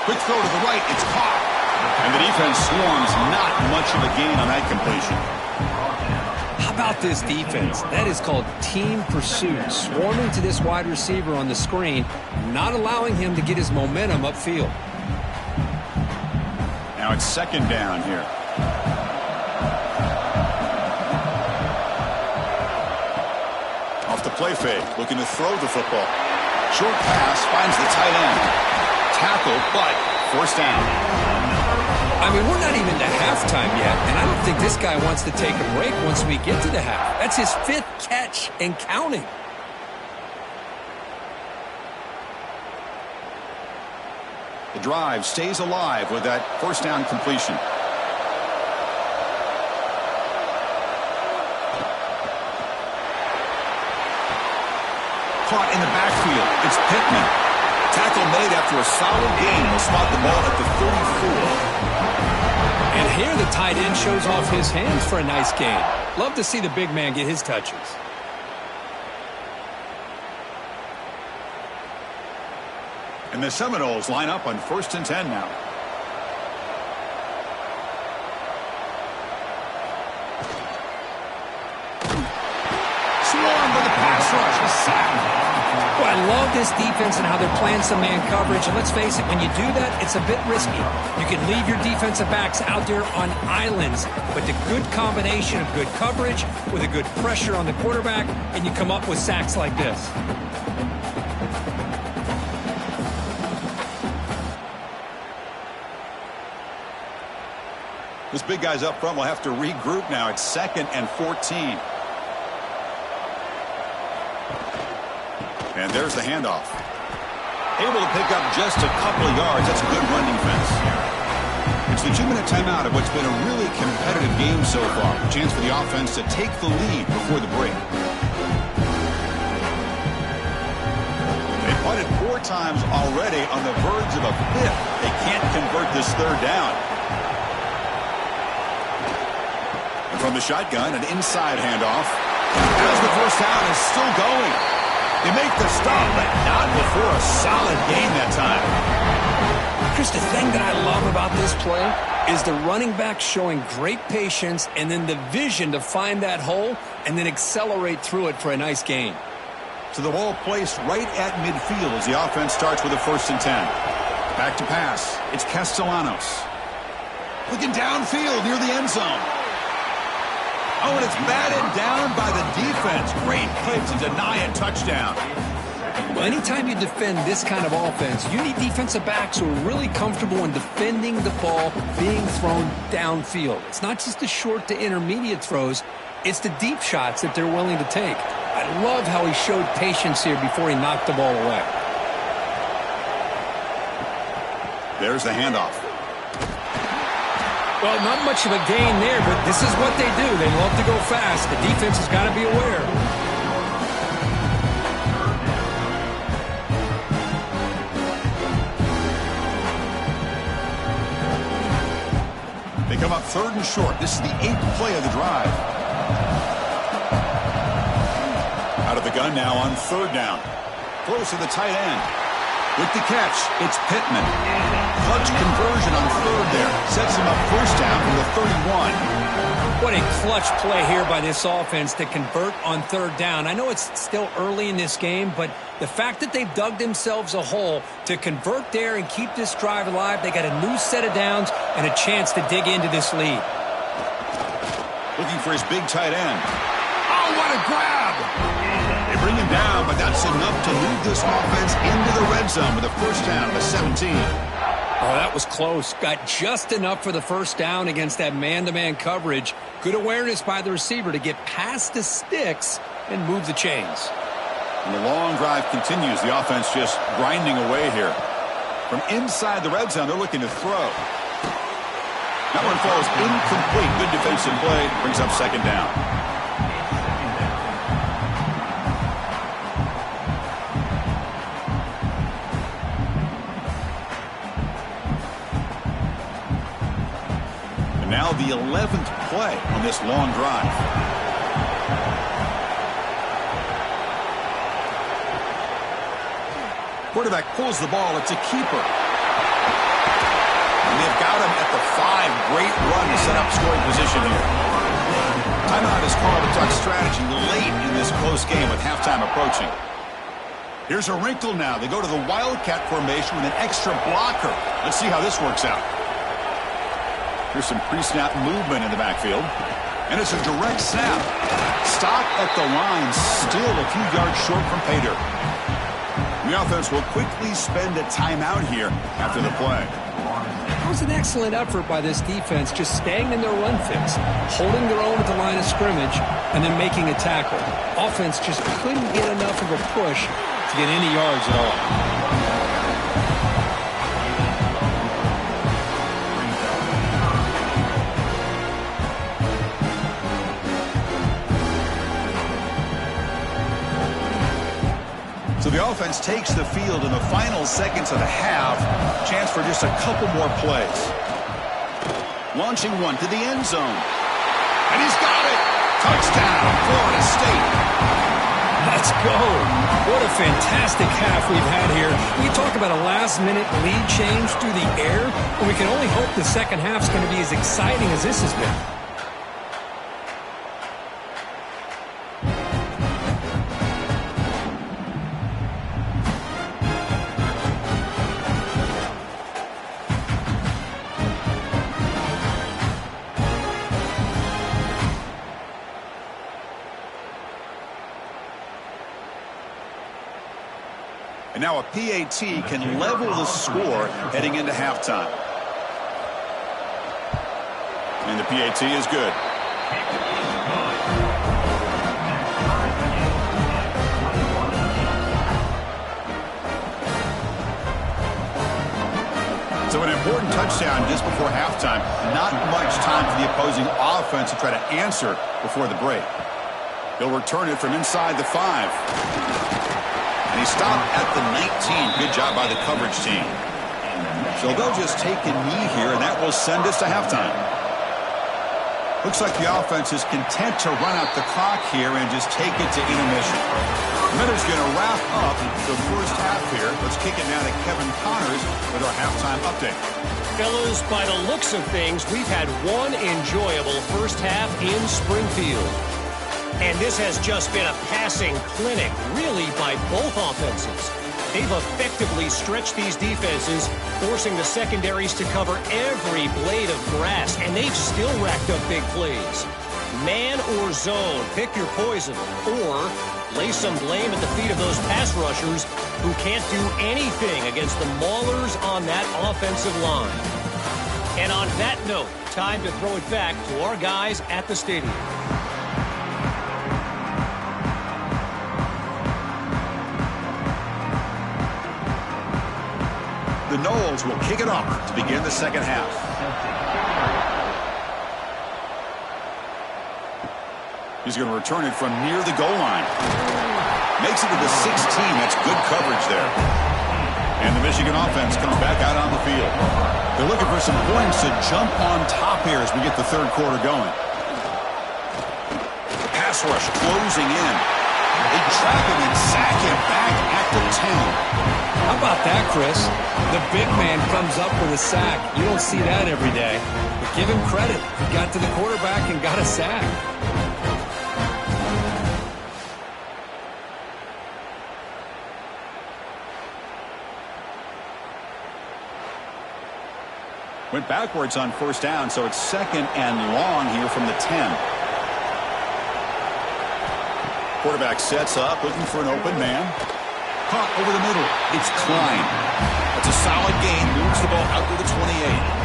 Quick throw to the right. It's caught. And the defense swarms. Not much of a gain on that completion. How about this defense? That is called team pursuit. Swarming to this wide receiver on the screen, not allowing him to get his momentum upfield. Now it's second down here. Off the play fake, looking to throw the football. Short pass, finds the tight end. Tackle, but first down. I mean, we're not even to halftime yet, and I don't think this guy wants to take a break once we get to the half. That's his 5th catch and counting. The drive stays alive with that first down completion. Caught in the backfield. It's Pittman. Tackle made after a solid gain. Will spot the ball at the 34. And here the tight end shows off his hands for a nice gain. Love to see the big man get his touches. And the Seminoles line up on 1st and 10 now. Swarmed by the pass rush. A sack. Well, I love this defense and how they're playing some man coverage. And let's face it, when you do that, it's a bit risky. You can leave your defensive backs out there on islands. But the good combination of good coverage with a good pressure on the quarterback, and you come up with sacks like this. This big guy's up front will have to regroup now. It's 2nd and 14. And there's the handoff. Able to pick up just a couple of yards. That's a good run defense. It's the 2-minute timeout of what's been a really competitive game so far. A chance for the offense to take the lead before the break. They punted 4 times already on the verge of a 5th. They can't convert this 3rd down. And from the shotgun, an inside handoff. As the first down is still going. They make the stop, but not before a solid gain that time. Chris, the thing that I love about this play is the running back showing great patience and then the vision to find that hole and then accelerate through it for a nice gain. So the ball placed right at midfield as the offense starts with a 1st and 10. Back to pass. It's Castellanos. Looking downfield near the end zone. Oh, and it's batted down by the defense. Great play to deny a touchdown. Well, anytime you defend this kind of offense, you need defensive backs who are really comfortable in defending the ball being thrown downfield. It's not just the short to intermediate throws, it's the deep shots that they're willing to take. I love how he showed patience here before he knocked the ball away. There's the handoff. Well, not much of a gain there, but this is what they do. They love to go fast. The defense has got to be aware. They come up 3rd and short. This is the 8th play of the drive. Out of the gun now on 3rd down. Close to the tight end. With the catch, it's Pittman. Clutch conversion on 3rd there. Sets him up 1st down from the 31. What a clutch play here by this offense to convert on 3rd down. I know it's still early in this game, but the fact that they've dug themselves a hole to convert there and keep this drive alive, they got a new set of downs and a chance to dig into this lead. Looking for his big tight end. Oh, what a grab! They bring him down, but that's enough to lead this offense into the red zone with a 1st down to 17. Oh, that was close. Got just enough for the 1st down against that man-to-man coverage. Good awareness by the receiver to get past the sticks and move the chains. And the long drive continues. The offense just grinding away here. From inside the red zone, they're looking to throw. That one falls incomplete. Good defensive play. Brings up 2nd down. And now the 11th play on this long drive. Quarterback pulls the ball. It's a keeper. And they've got him at the 5. Great run to set up scoring position here. Timeout is called to talk strategy late in this close game with halftime approaching. Here's a wrinkle now. They go to the Wildcat formation with an extra blocker. Let's see how this works out. Here's some pre-snap movement in the backfield. And it's a direct snap. Stop at the line. Still a few yards short from pay dirt. The offense will quickly spend a timeout here after the play. That was an excellent effort by this defense, just staying in their run fix, holding their own at the line of scrimmage, and then making a tackle. Offense just couldn't get enough of a push to get any yards at all. So the offense takes the field in the final seconds of the half. Chance for just a couple more plays. Launching one to the end zone. And he's got it. Touchdown, Florida State. Let's go. What a fantastic half we've had here. We talk about a last-minute lead change through the air, and we can only hope the second half's going to be as exciting as this has been. And now a PAT can level the score heading into halftime. And the PAT is good. So an important touchdown just before halftime. Not much time for the opposing offense to try to answer before the break. They'll return it from inside the 5. And he stopped at the 19. Good job by the coverage team. So they'll just take a knee here, and that will send us to halftime. Looks like the offense is content to run out the clock here and just take it to intermission. Miller's going to wrap up the first half here. Let's kick it now to Kevin Connors with our halftime update. Fellas, by the looks of things, we've had one enjoyable first half in Springfield. And this has just been a passing clinic, really, by both offenses. They've effectively stretched these defenses, forcing the secondaries to cover every blade of grass, and they've still racked up big plays. man or zone. Pick your poison. Or lay some blame at the feet of those pass rushers who can't do anything against the maulers on that offensive line. And on that note, time to throw it back to our guys at the stadium. The Noles will kick it off to begin the second half. He's going to return it from near the goal line. Makes it to the 16. That's good coverage there. And the Michigan offense comes back out on the field. They're looking for some points to jump on top here as we get the third quarter going. Pass rush closing in. They trap him and sack him back at the 10. How about that, Chris? The big man comes up with a sack. You don't see that every day. But give him credit. He got to the quarterback and got a sack. Went backwards on first down, so it's second and long here from the 10. Quarterback sets up, looking for an open man. Caught over the middle. It's Klein. That's a solid gain. Moves the ball out to the 28.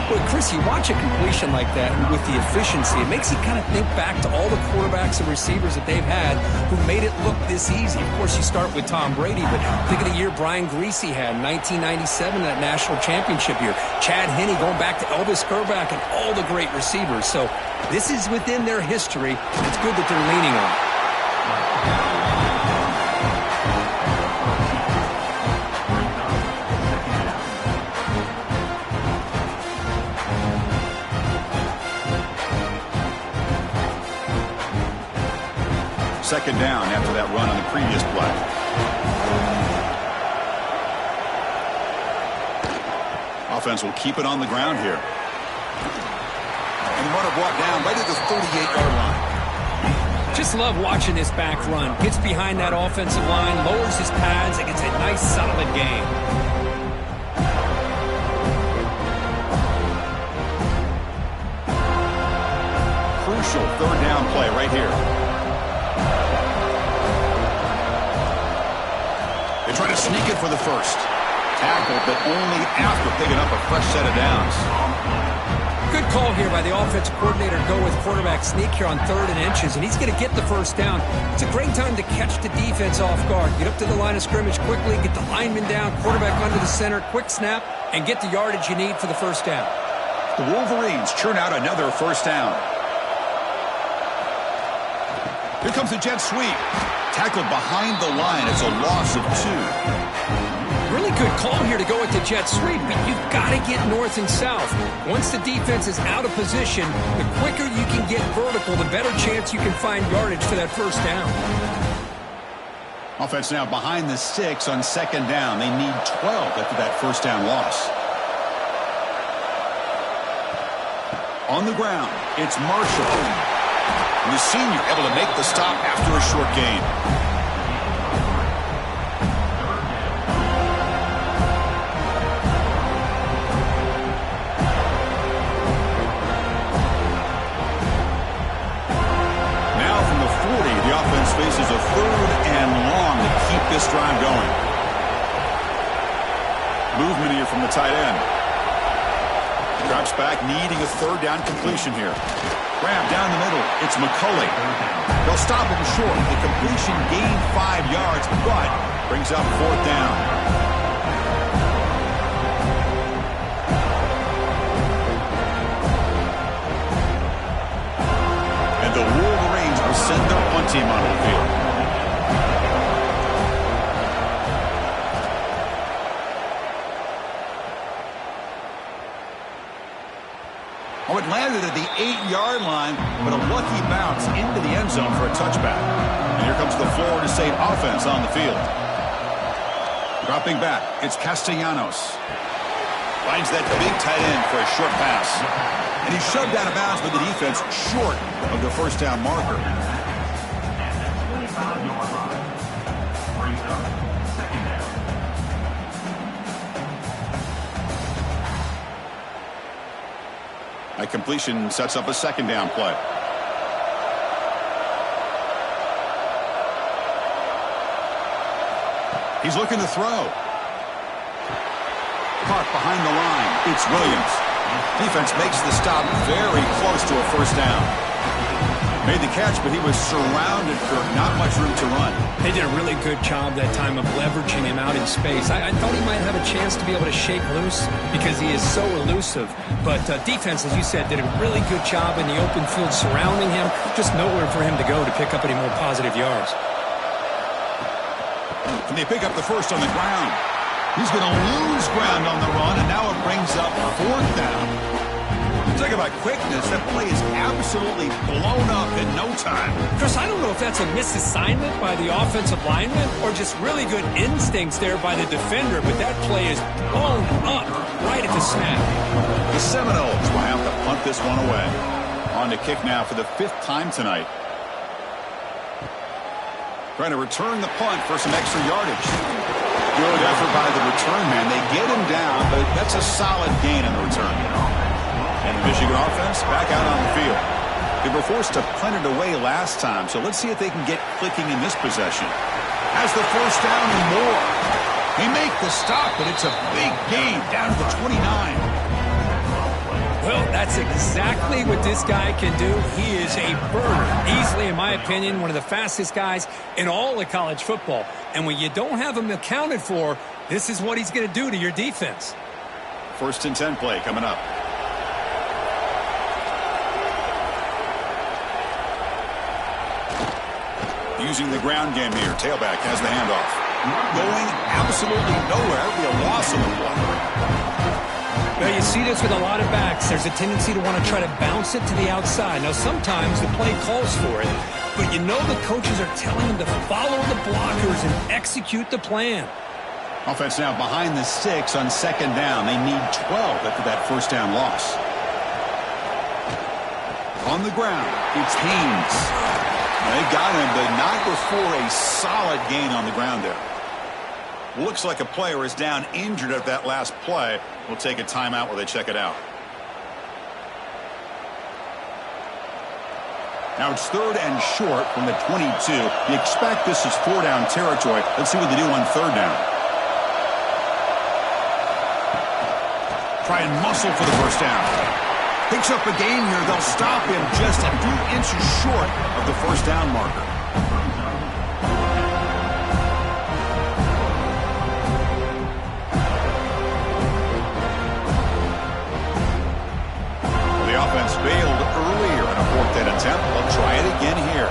Well, Chris, you watch a completion like that with the efficiency, it makes you kind of think back to all the quarterbacks and receivers that they've had who made it look this easy. Of course, you start with Tom Brady, but think of the year Brian Griese had in 1997, that national championship year. Chad Henne going back to Elvis Grbac and all the great receivers. So this is within their history. It's good that they're leaning on it. Second down after that run on the previous play. Offense will keep it on the ground here. And the runner brought down right at the 38-yard line. Just love watching this back run. Gets behind that offensive line, lowers his pads, and gets a nice, solid gain. Crucial third down play right here. They try to sneak it for the first. Tackled, but only after picking up a fresh set of downs. Good call here by the offensive coordinator to go with quarterback sneak here on 3rd and inches, and he's going to get the first down. It's a great time to catch the defense off guard. Get up to the line of scrimmage quickly, get the lineman down, quarterback under the center, quick snap, and get the yardage you need for the first down. The Wolverines churn out another first down. Here comes the jet sweep. Tackled behind the line. It's a loss of 2. Really good call here to go with the jet sweep, but you've got to get north and south. Once the defense is out of position, the quicker you can get vertical, the better chance you can find yardage for that first down. Offense now behind the 6 on second down. They need 12 after that first down loss. On the ground, it's Marshall. And the senior able to make the stop after a short gain. Now from the 40, the offense faces a 3rd and long to keep this drive going. Movement here from the tight end. Drops back, needing a 3rd down completion here. Grab down the middle. It's McCulley. They'll stop him short. The completion gained 5 yards, but brings up 4th down. And the Wolverines will send their punt team onto the field. Oh, it landed at the 8-yard line, but a lucky bounce into the end zone for a touchback. And here comes the Florida State offense on the field. Dropping back, it's Castellanos. Finds that big tight end for a short pass. And he's shoved out of bounds with the defense short of the first down marker. That completion sets up a second down play. He's looking to throw. Caught behind the line. It's Williams. Defense makes the stop very close to a first down. Made the catch, but he was surrounded for not much room to run. They did a really good job that time of leveraging him out in space. I thought he might have a chance to be able to shake loose because he is so elusive. But defense, as you said, did a really good job in the open field surrounding him. Just nowhere for him to go to pick up any more positive yards. And they pick up the first on the ground. He's going to lose ground on the run, and now it brings up fourth down. Talk about quickness. That play is absolutely blown up in no time. Chris, I don't know if that's a misassignment by the offensive lineman or just really good instincts there by the defender, but that play is blown up right at the snap. The Seminoles will have to punt this one away. On to kick now for the 5th time tonight. Trying to return the punt for some extra yardage. Good effort by the return man. They get him down, but that's a solid gain in the return. And the Michigan offense back out on the field. They were forced to punt it away last time, so let's see if they can get clicking in this possession. Has the first down and more. They make the stop, but it's a big gain down to the 29. Well, that's exactly what this guy can do. He is a burner. Easily, in my opinion, one of the fastest guys in all of college football. And when you don't have him accounted for, this is what he's going to do to your defense. 1st and 10 play coming up. Using the ground game here. Tailback has the handoff. Going absolutely nowhere. It'll be a loss of the play. Well, you see this with a lot of backs. There's a tendency to want to try to bounce it to the outside. Now, sometimes the play calls for it, but you know the coaches are telling them to follow the blockers and execute the plan. Offense now behind the 6 on 2nd down. They need 12 after that first down loss. On the ground, it's Haynes. They got him, but not before a solid gain on the ground there. Looks like a player is down injured at that last play. We'll take a timeout while they check it out. Now it's 3rd and short from the 22. You expect this is 4-down territory. Let's see what they do on 3rd down. Try and muscle for the first down. Picks up a gain here. They'll stop him just a few inches short of the first down marker. The offense failed earlier in a 4th down attempt. They'll try it again here.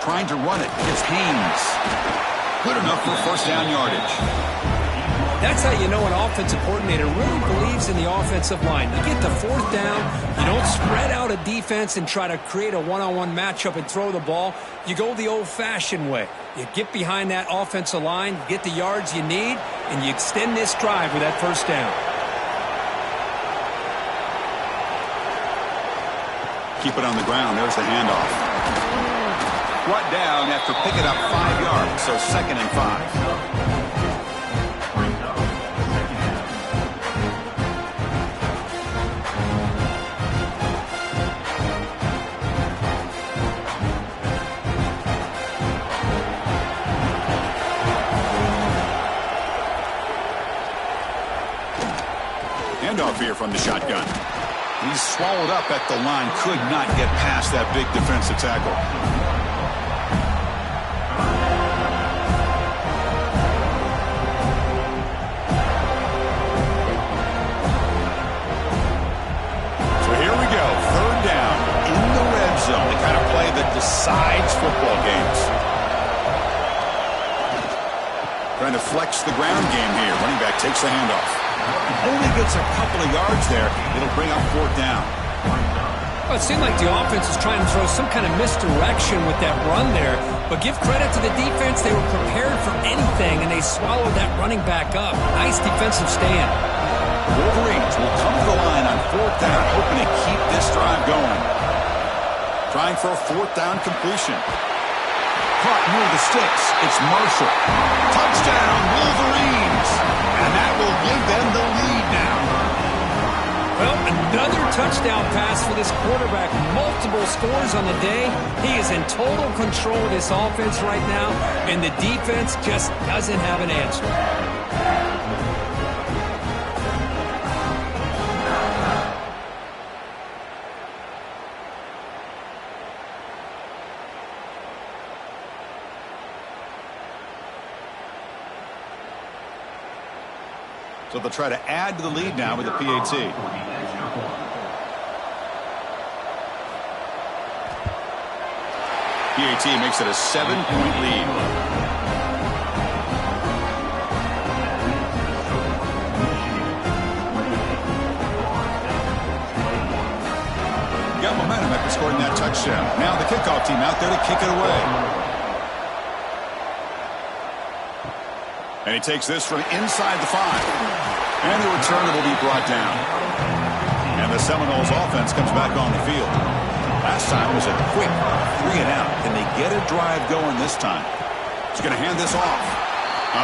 Trying to run it. It's Haynes. Good enough for first down yardage. That's how you know an offensive coordinator really believes in the offensive line. You get to 4th down, you don't spread out a defense and try to create a one-on-one matchup and throw the ball. You go the old-fashioned way. You get behind that offensive line, you get the yards you need, and you extend this drive with that first down. Keep it on the ground. There's the handoff. Brought down after picking up 5 yards, so 2nd and 5. Handoff here from the shotgun. He's swallowed up at the line. Could not get past that big defensive tackle. So here we go. 3rd down in the red zone. The kind of play that decides football games. Trying to flex the ground game here. Running back takes the handoff. Only gets a couple of yards there. It'll bring up 4th down. Well, it seemed like the offense was trying to throw some kind of misdirection with that run there. But give credit to the defense. They were prepared for anything, and they swallowed that running back up. Nice defensive stand. Wolverines will come to the line on 4th down, hoping to keep this drive going. Trying for a 4th down completion. Caught near the sticks. It's Marshall. Touchdown, Wolverines. And that will give them the lead now. Well, another touchdown pass for this quarterback. Multiple scores on the day. He is in total control of this offense right now, and the defense just doesn't have an answer. So they'll try to add to the lead now with the PAT. PAT makes it a 7-point lead. Got momentum after scoring that touchdown. Now the kickoff team out there to kick it away. And he takes this from inside the 5. And the return will be brought down. And the Seminoles offense comes back on the field. Last time was a quick 3-and-out. Can they get a drive going this time? He's going to hand this off.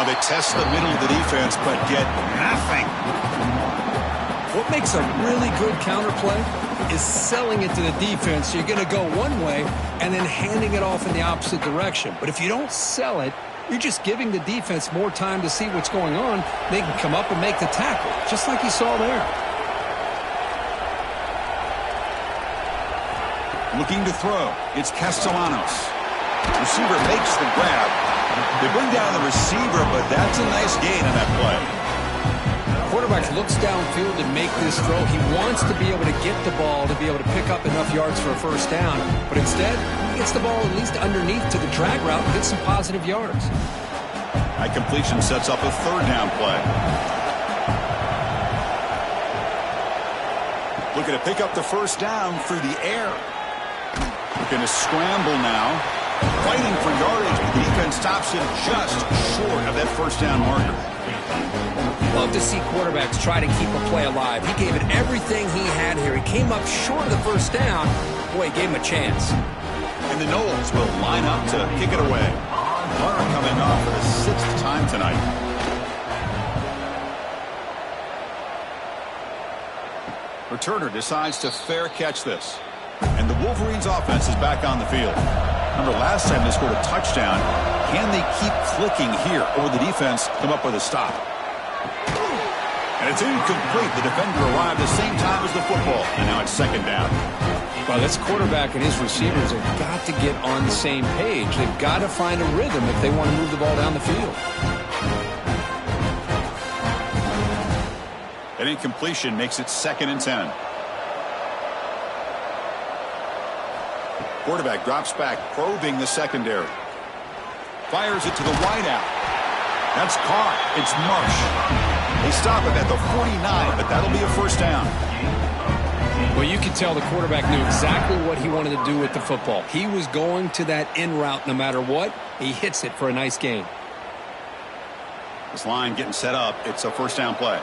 They test the middle of the defense, but get nothing. What makes a really good counterplay is selling it to the defense. So you're going to go one way and then handing it off in the opposite direction. But if you don't sell it, you're just giving the defense more time to see what's going on. They can come up and make the tackle, just like you saw there. Looking to throw. It's Castellanos. Receiver makes the grab. They bring down the receiver, but that's a nice gain on that play. Quarterback looks downfield and make this throw. He wants to be able to get the ball to be able to pick up enough yards for a first down. But instead, he gets the ball at least underneath to the drag route and gets some positive yards. High completion sets up a third down play. Looking to pick up the first down through the air. Looking to scramble now. Fighting for yardage, but the defense stops him just short of that first down marker. Love to see quarterbacks try to keep a play alive. He gave it everything he had here. He came up short of the first down. Boy, he gave him a chance. And the Noles will line up to kick it away. Hunter coming off for the 6th time tonight. Returner decides to fair catch this. And the Wolverines offense is back on the field. Remember last time they scored a touchdown. Can they keep clicking here, or the defense come up with a stop? And it's incomplete. The defender arrived the same time as the football. And now it's second down. Well, this quarterback and his receivers have got to get on the same page. They've got to find a rhythm if they want to move the ball down the field. An incompletion makes it 2nd and 10. Quarterback drops back, probing the secondary. Fires it to the wideout. That's caught. It's Marsh. They stop him at the 49, but that'll be a first down. Well, you can tell the quarterback knew exactly what he wanted to do with the football. He was going to that in route no matter what. He hits it for a nice gain. This line getting set up. It's a first down play.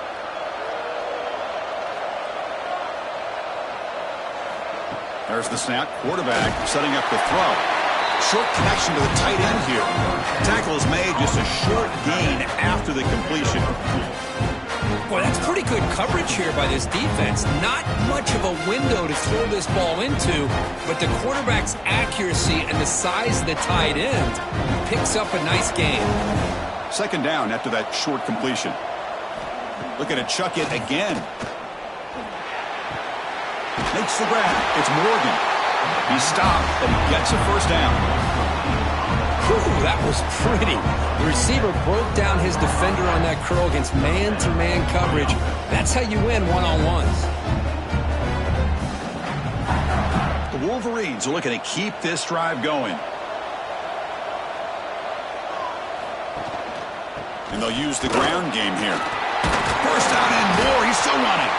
There's the snap. Quarterback setting up the throw. Short connection to the tight end here. Tackle is made, just a short gain after the completion. Boy, that's pretty good coverage here by this defense. Not much of a window to throw this ball into, but the quarterback's accuracy and the size of the tight end picks up a nice gain. Second down after that short completion. Looking to chuck it again. Makes the grab. It's Morgan. He stopped, but he gets a first down. Whew, that was pretty. The receiver broke down his defender on that curl against man-to-man coverage. That's how you win one-on-ones. The Wolverines are looking to keep this drive going. And they'll use the ground game here. First down and more. He's still running.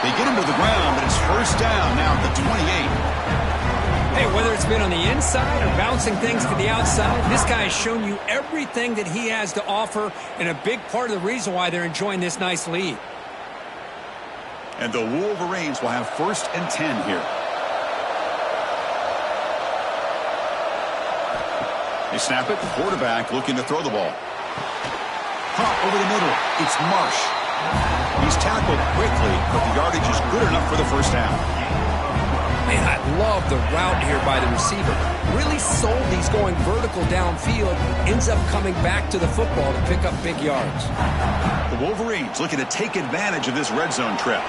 They get him to the ground, but it's first down now at the 28. Hey, whether it's been on the inside or bouncing things to the outside, this guy has shown you everything that he has to offer, and a big part of the reason why they're enjoying this nice lead. And the Wolverines will have 1st and 10 here. They snap it. Quarterback looking to throw the ball. Caught over the middle. It's Marsh. He's tackled quickly, but the yardage is good enough for the first down. Man, I love the route here by the receiver. Really sold he's going vertical downfield. Ends up coming back to the football to pick up big yards. The Wolverines looking to take advantage of this red zone trip.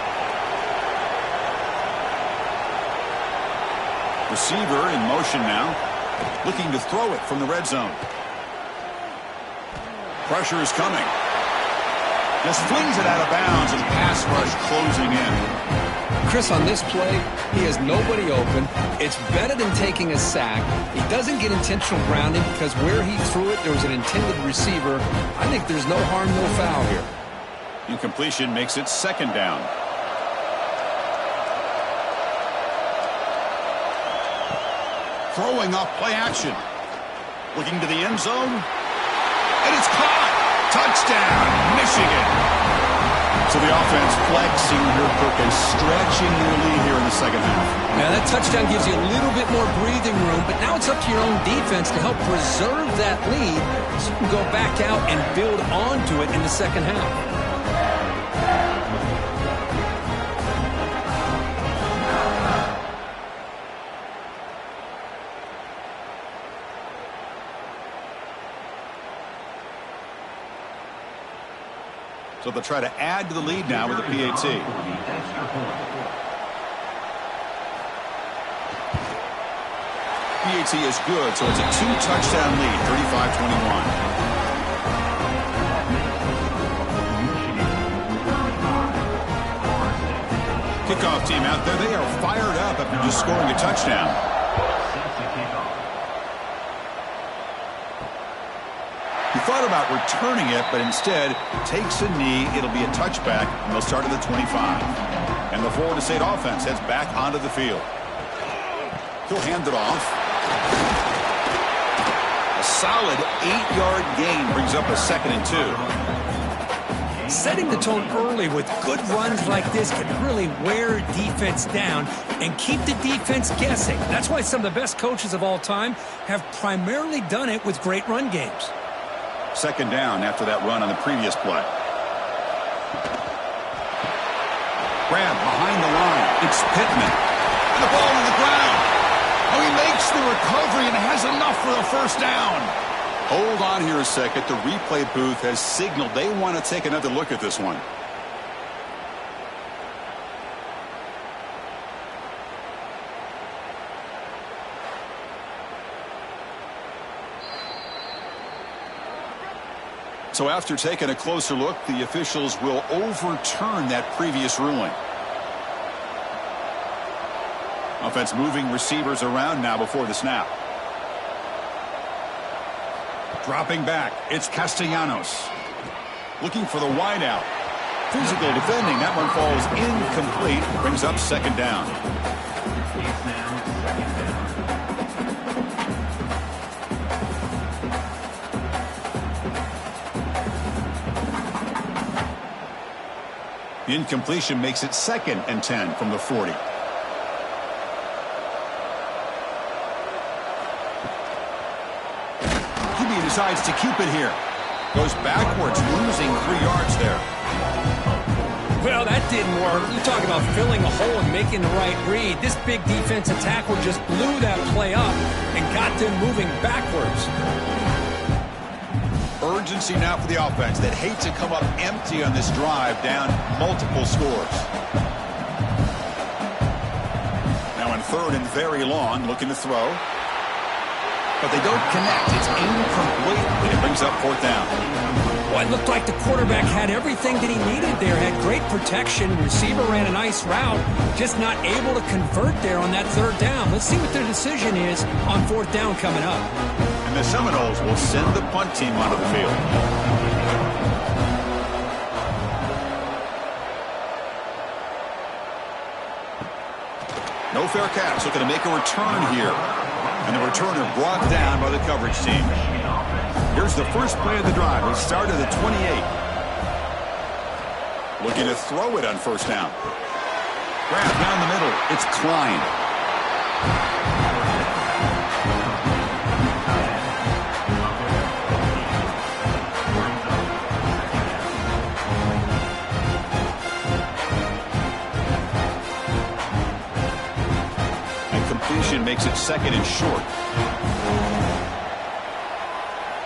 Receiver in motion now. Looking to throw it from the red zone. Pressure is coming. Just flings it out of bounds and pass rush closing in. Chris, on this play, he has nobody open. It's better than taking a sack. He doesn't get intentional grounding because where he threw it, there was an intended receiver. I think there's no harm, no foul here. Incompletion makes it second down. Throwing off play action. Looking to the end zone. And it's caught. Touchdown, Michigan. So the offense flexing her purpose, stretching their lead here in the second half. Now that touchdown gives you a little bit more breathing room, but now it's up to your own defense to help preserve that lead so you can go back out and build onto it in the second half. So they'll try to add to the lead now with the PAT. PAT is good, so it's a two-touchdown lead, 35-21. Kickoff team out there, they are fired up after just scoring a touchdown. He thought about returning it, but instead takes a knee. It'll be a touchback, and they'll start at the 25. And the Florida State offense heads back onto the field. He'll hand it off. A solid 8-yard gain brings up a 2nd and 2. Setting the tone early with good runs like this can really wear defense down and keep the defense guessing. That's why some of the best coaches of all time have primarily done it with great run games. Second down after that run on the previous play. Grab behind the line. It's Pittman. And the ball on the ground. Oh, he makes the recovery and has enough for a first down. Hold on here a second. The replay booth has signaled they want to take another look at this one. So after taking a closer look, the officials will overturn that previous ruling. Offense moving receivers around now before the snap. Dropping back, it's Castellanos. Looking for the wideout. Physical defending, that one falls incomplete. Brings up second down. The incompletion makes it 2nd and 10 from the 40. QB decides to keep it here. Goes backwards, losing 3 yards there. Well, that didn't work. You talk about filling a hole and making the right read. This big defensive tackle just blew that play up and got them moving backwards. Urgency now for the offense that hate to come up empty on this drive, down multiple scores. Now in 3rd and very long, looking to throw. But they don't connect. It's incomplete, and it brings up 4th down. Well, it looked like the quarterback had everything that he needed there. Had great protection. Receiver ran a nice route. Just not able to convert there on that 3rd down. Let's see what their decision is on 4th down coming up. And the Seminoles will send the punt team onto the field. No fair catch. Looking to make a return here. And the returner brought down by the coverage team. Here's the first play of the drive. It started at 28. Looking to throw it on 1st down. Grab down the middle. It's Klein. And completion makes it second and short.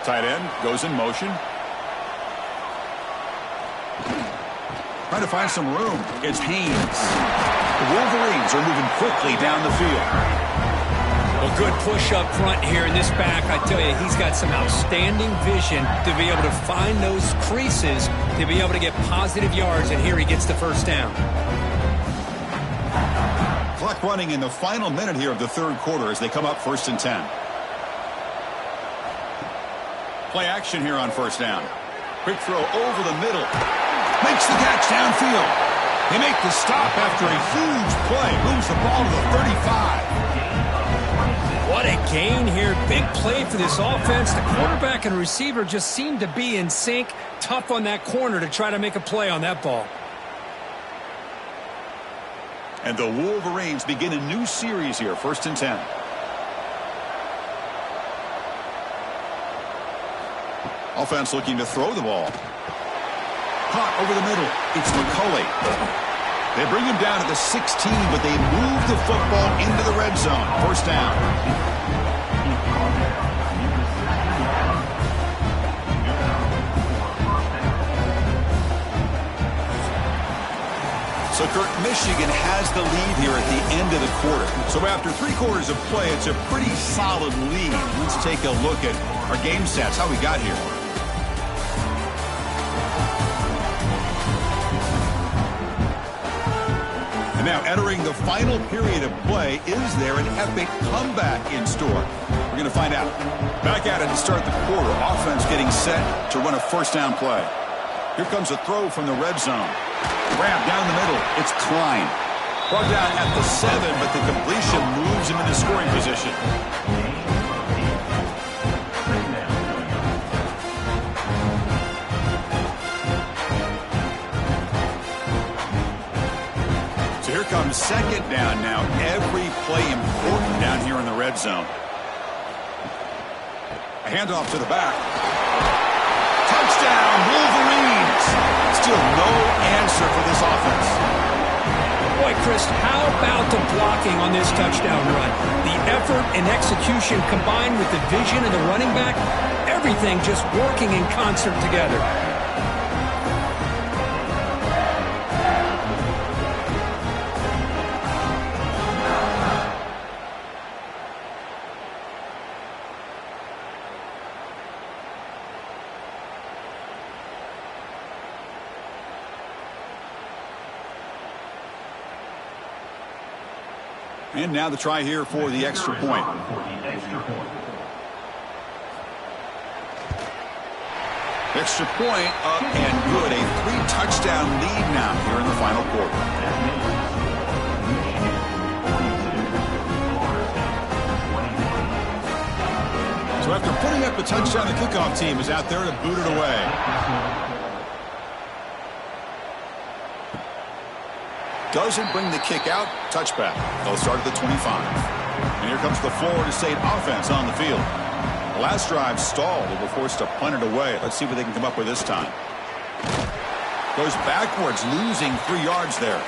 Tight end goes in motion. Trying to find some room. It's Haynes. The Wolverines are moving quickly down the field. A good push up front here in this back. I tell you, he's got some outstanding vision to be able to find those creases, to be able to get positive yards, and here he gets the first down. Clock running in the final minute here of the third quarter as they come up 1st and 10. Play action here on first down. Quick throw over the middle. Makes the catch downfield. They make the stop after a huge play. Moves the ball to the 35. What a gain here. Big play for this offense. The quarterback and receiver just seem to be in sync. Tough on that corner to try to make a play on that ball. And the Wolverines begin a new series here, 1st and 10. Offense looking to throw the ball. Caught over the middle. It's McCulley. They bring him down to the 16, but they move the football into the red zone. First down. So, Kurt, Michigan has the lead here at the end of the quarter. So after 3 quarters of play, it's a pretty solid lead. Let's take a look at our game stats, how we got here. And now entering the final period of play, is there an epic comeback in store? We're going to find out. Back at it to start the quarter. Offense getting set to run a first down play. Here comes a throw from the red zone. Grab down the middle. It's Klein. Brought down at the 7, but the completion moves him into scoring position. So here comes second down now. Every play important down here in the red zone. A handoff to the back. Touchdown, Wolverines! Still no answer for this offense. Boy, Chris, how about the blocking on this touchdown run? The effort and execution combined with the vision of the running back, everything just working in concert together. And now the try here for the extra point. Extra point up and good. A 3-touchdown lead now here in the final quarter. So after putting up a touchdown, the kickoff team is out there to boot it away. Doesn't bring the kick out. Touchback. They'll start at the 25. And here comes the Florida State offense on the field. The last drive stalled. They were forced to punt it away. Let's see what they can come up with this time. Goes backwards, losing 3 yards there.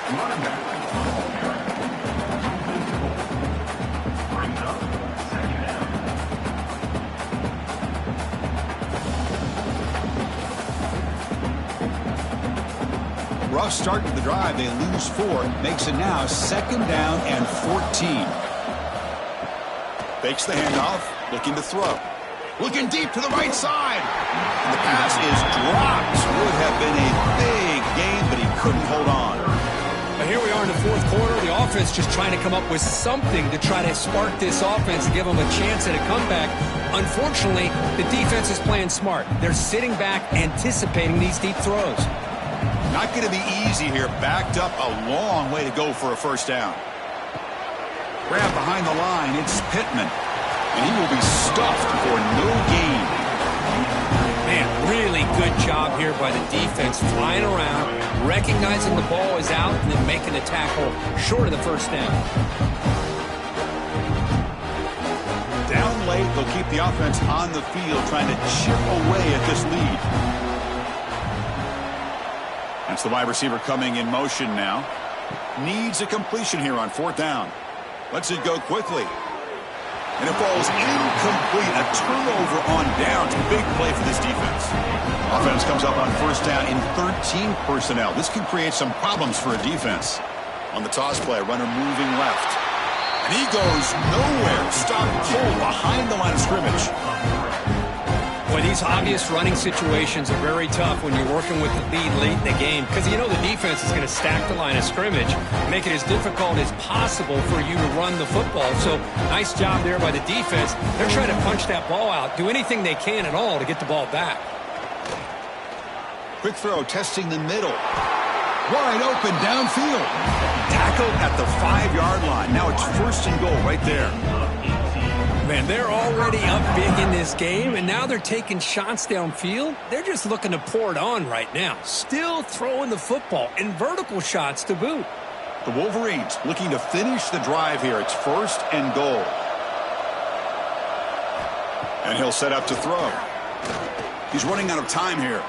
Rough start to the drive. They lose 4. Makes it now 2nd down and 14. Fakes the handoff. Looking to throw. Looking deep to the right side. And the pass is dropped. Would have been a big gain, but he couldn't hold on. But here we are in the fourth quarter. The offense just trying to come up with something to try to spark this offense and give them a chance at a comeback. Unfortunately, the defense is playing smart. They're sitting back, anticipating these deep throws. Not going to be easy here. Backed up a long way to go for a first down. Grab behind the line. It's Pittman. And he will be stuffed for no gain. Man, really good job here by the defense. Flying around, recognizing the ball is out, and then making the tackle short of the first down. Down late, they'll keep the offense on the field, trying to chip away at this lead. That's the wide receiver coming in motion now. Needs a completion here on 4th down. Lets it go quickly. And it falls incomplete. A turnover on downs. Big play for this defense. Offense comes up on first down in 13 personnel. This can create some problems for a defense. On the toss play, runner moving left. And he goes nowhere. Stop cold behind the line of scrimmage. Well, these obvious running situations are very tough when you're working with the lead late in the game, because you know the defense is going to stack the line of scrimmage, make it as difficult as possible for you to run the football. So nice job there by the defense. They're trying to punch that ball out, do anything they can at all to get the ball back. Quick throw, testing the middle. Wide open downfield. Tackled at the 5-yard line. Now it's 1st and goal right there. Man, they're already up big in this game, and now they're taking shots downfield. They're just looking to pour it on right now. Still throwing the football, and vertical shots to boot. The Wolverines looking to finish the drive here. It's 1st and goal. And he'll set up to throw. He's running out of time here.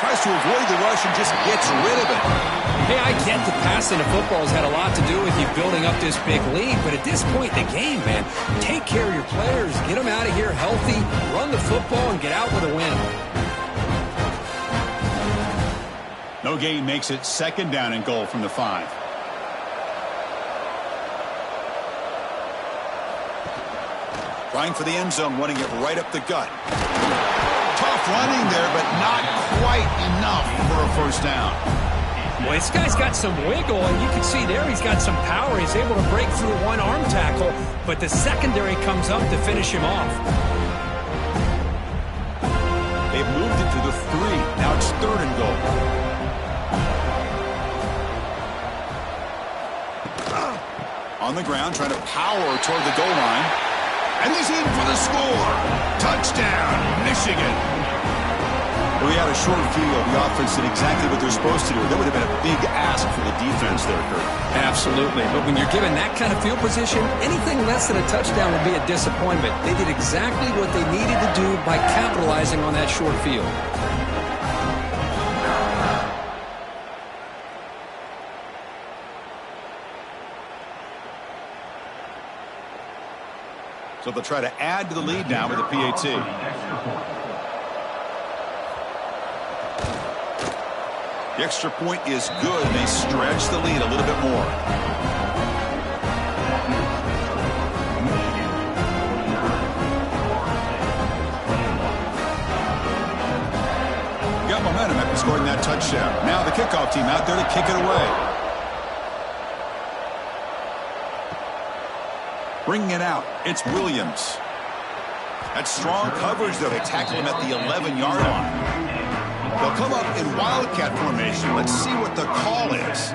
Tries to avoid the rush and just gets rid of it. Hey, I get the passing of football has had a lot to do with you building up this big lead, but at this point in the game, man, take care of your players, get them out of here healthy, run the football, and get out with a win. No gain makes it 2nd down and goal from the 5. Trying for the end zone, running it right up the gut. Tough running there, but not quite enough for a 1st down. Well, this guy's got some wiggle, and you can see there he's got some power. He's able to break through one arm tackle, but the secondary comes up to finish him off. They've moved it to the 3. Now it's 3rd and goal. On the ground, trying to power toward the goal line. And he's in for the score. Touchdown, Michigan. We had a short field. The offense did exactly what they're supposed to do. That would have been a big ask for the defense there, Kurt. Absolutely. But when you're given that kind of field position, anything less than a touchdown would be a disappointment. They did exactly what they needed to do by capitalizing on that short field. So they'll try to add to the lead now with a PAT. The extra point is good, and they stretch the lead a little bit more. Got momentum after scoring that touchdown. Now the kickoff team out there to kick it away. Bringing it out, it's Williams. That's strong coverage, though. They tackle him at the 11-yard line. They'll come up in Wildcat formation. Let's see what the call is.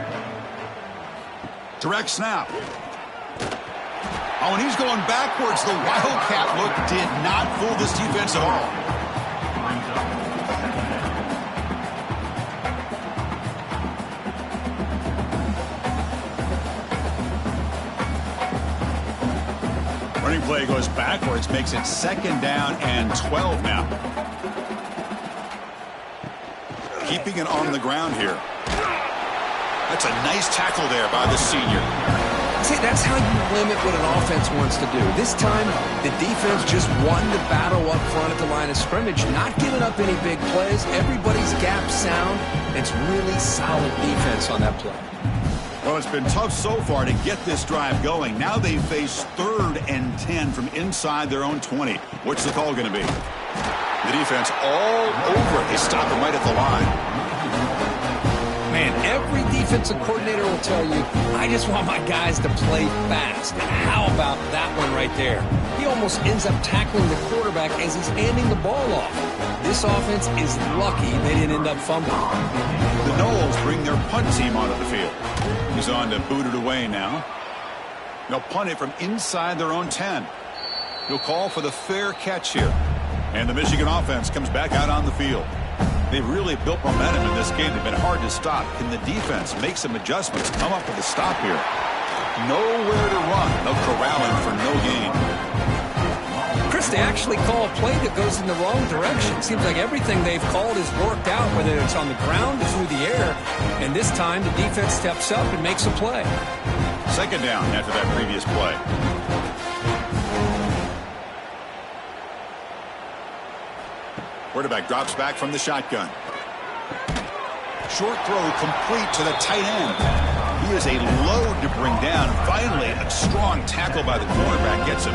Direct snap. Oh, and he's going backwards. The Wildcat look did not fool this defense at all. Running play goes backwards, makes it 2nd down and 12 now. Keeping it on the ground here. That's a nice tackle there by the senior. See, that's how you limit what an offense wants to do. This time, the defense just won the battle up front at the line of scrimmage, not giving up any big plays. Everybody's gap sound. It's really solid defense on that play. Well, it's been tough so far to get this drive going. Now they face 3rd and 10 from inside their own 20. What's the call going to be? The defense all over it. They stop him right at the line. Man, every defensive coordinator will tell you, I just want my guys to play fast. And how about that one right there? He almost ends up tackling the quarterback as he's handing the ball off. This offense is lucky they didn't end up fumbling. The Noles bring their punt team onto the field. He's on to boot it away now. They'll punt it from inside their own 10. He'll call for the fair catch here. And the Michigan offense comes back out on the field. They've really built momentum in this game. They've been hard to stop. Can the defense make some adjustments, come up with a stop here? Nowhere to run. They'll corral him for no gain. Chris, they actually call a play that goes in the wrong direction. Seems like everything they've called has worked out, whether it's on the ground or through the air. And this time, the defense steps up and makes a play. Second down after that previous play. Quarterback drops back from the shotgun. Short throw complete to the tight end. He is a load to bring down. Finally, a strong tackle by the quarterback gets him.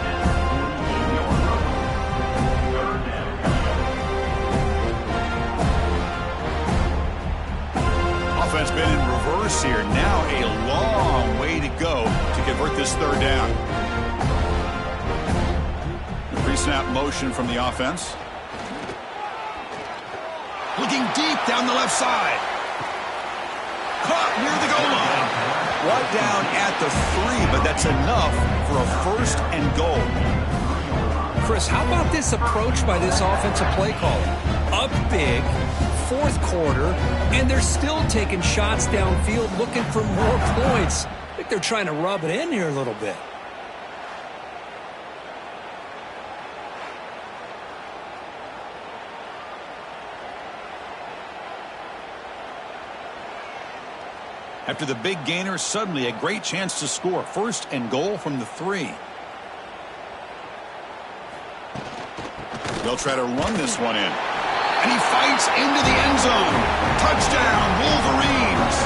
Offense been in reverse here. Now a long way to go to convert this third down. The pre-snap motion from the offense. Looking deep down the left side. Caught near the goal line. Brought down at the 3, but that's enough for a 1st and goal. Chris, how about this approach by this offensive play caller? Up big, 4th quarter, and they're still taking shots downfield looking for more points. I think they're trying to rub it in here a little bit. After the big gainer, suddenly a great chance to score. 1st and goal from the 3. They'll try to run this one in. And he fights into the end zone. Touchdown, Wolverines.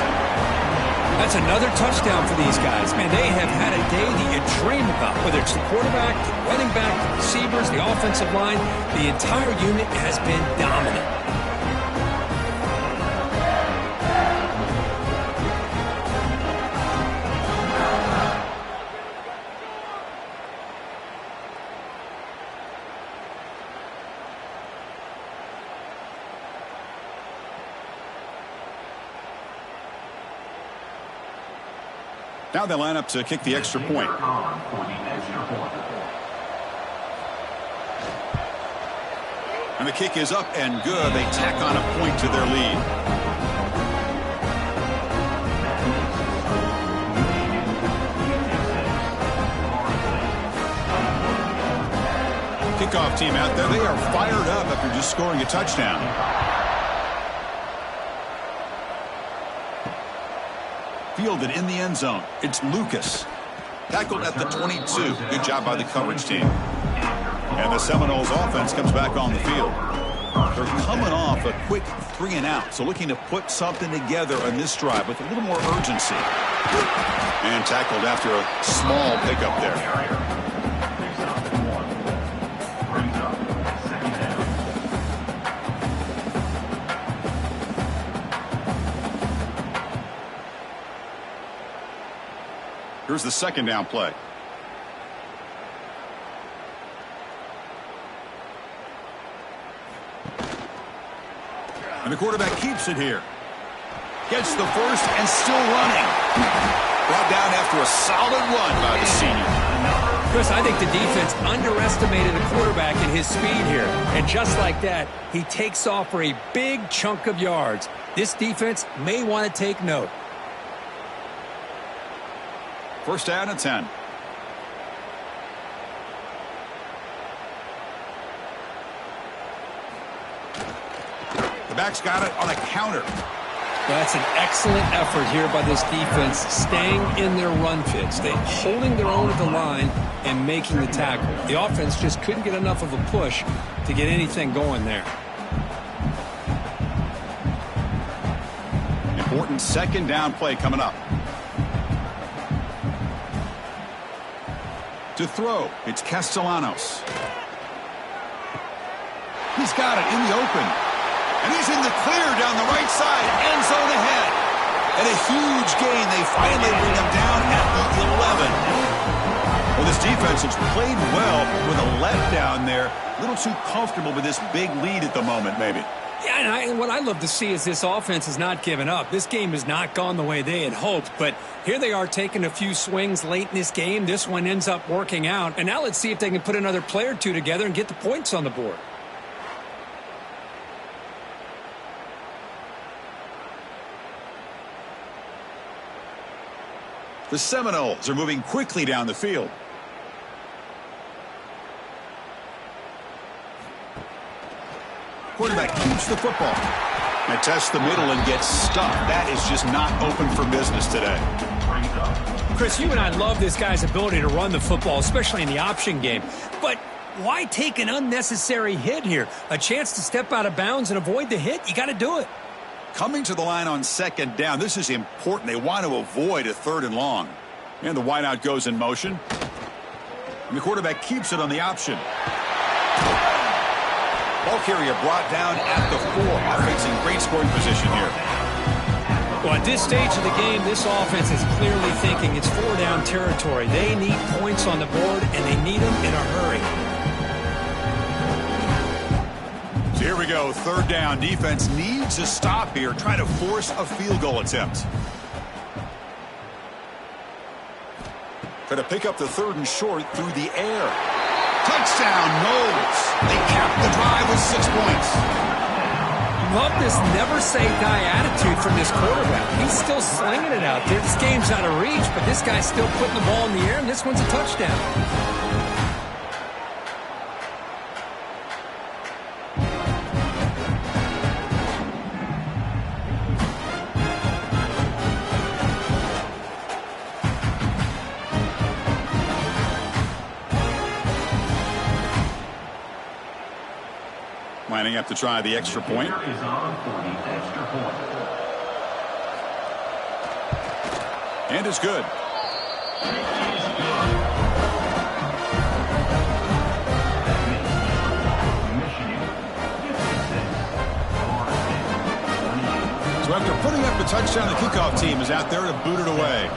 That's another touchdown for these guys. Man, they have had a day that you dream about. Whether it's the quarterback, the running back, the receivers, the offensive line, the entire unit has been dominant. Now they line up to kick the extra point. And the kick is up and good. They tack on a point to their lead. Kickoff team out there. They are fired up after just scoring a touchdown. Fielded in the end zone. It's Lucas. Tackled at the 22. Good job by the coverage team. And the Seminoles offense comes back on the field. They're coming off a quick 3 and out. So looking to put something together on this drive with a little more urgency. And tackled after a small pickup there. Here's the second down play. And the quarterback keeps it here. Gets the first and still running. Brought down after a solid run by the senior. Chris, I think the defense underestimated the quarterback and his speed here. And just like that, he takes off for a big chunk of yards. This defense may want to take note. First down and 10. The back's got it on a counter. That's an excellent effort here by this defense, staying in their run fits. They're holding their own at the line and making the tackle. The offense just couldn't get enough of a push to get anything going there. Important second down play coming up. To throw, it's Castellanos. He's got it in the open. And he's in the clear down the right side. End zone ahead. And a huge gain. They finally bring him down at the 11. Well, this defense has played well with a letdown there. A little too comfortable with this big lead at the moment, maybe. Yeah, and what I love to see is this offense has not given up. This game has not gone the way they had hoped, but here they are taking a few swings late in this game. This one ends up working out, and now let's see if they can put another play or two together and get the points on the board. The Seminoles are moving quickly down the field. Quarterback keeps the football. And tests the middle and gets stuck. That is just not open for business today. Chris, you and I love this guy's ability to run the football, especially in the option game. But why take an unnecessary hit here? A chance to step out of bounds and avoid the hit? You got to do it. Coming to the line on second down, this is important. They want to avoid a 3rd and long. And the wideout goes in motion. And the quarterback keeps it on the option. Ball carrier brought down at the 4. Offense in great scoring position here. Well, at this stage of the game, this offense is clearly thinking it's 4-down territory. They need points on the board, and they need them in a hurry. So here we go, 3rd down. Defense needs a stop here, trying to force a field goal attempt. Try to pick up the 3rd and short through the air. Touchdown, Knowles. They cap the drive with 6 points. Love this never-say-die attitude from this quarterback. He's still slinging it out there. This game's out of reach, but this guy's still putting the ball in the air, and this one's a touchdown. Lining up to try the extra point. And it's good. So after putting up the touchdown, the kickoff team is out there to boot it away.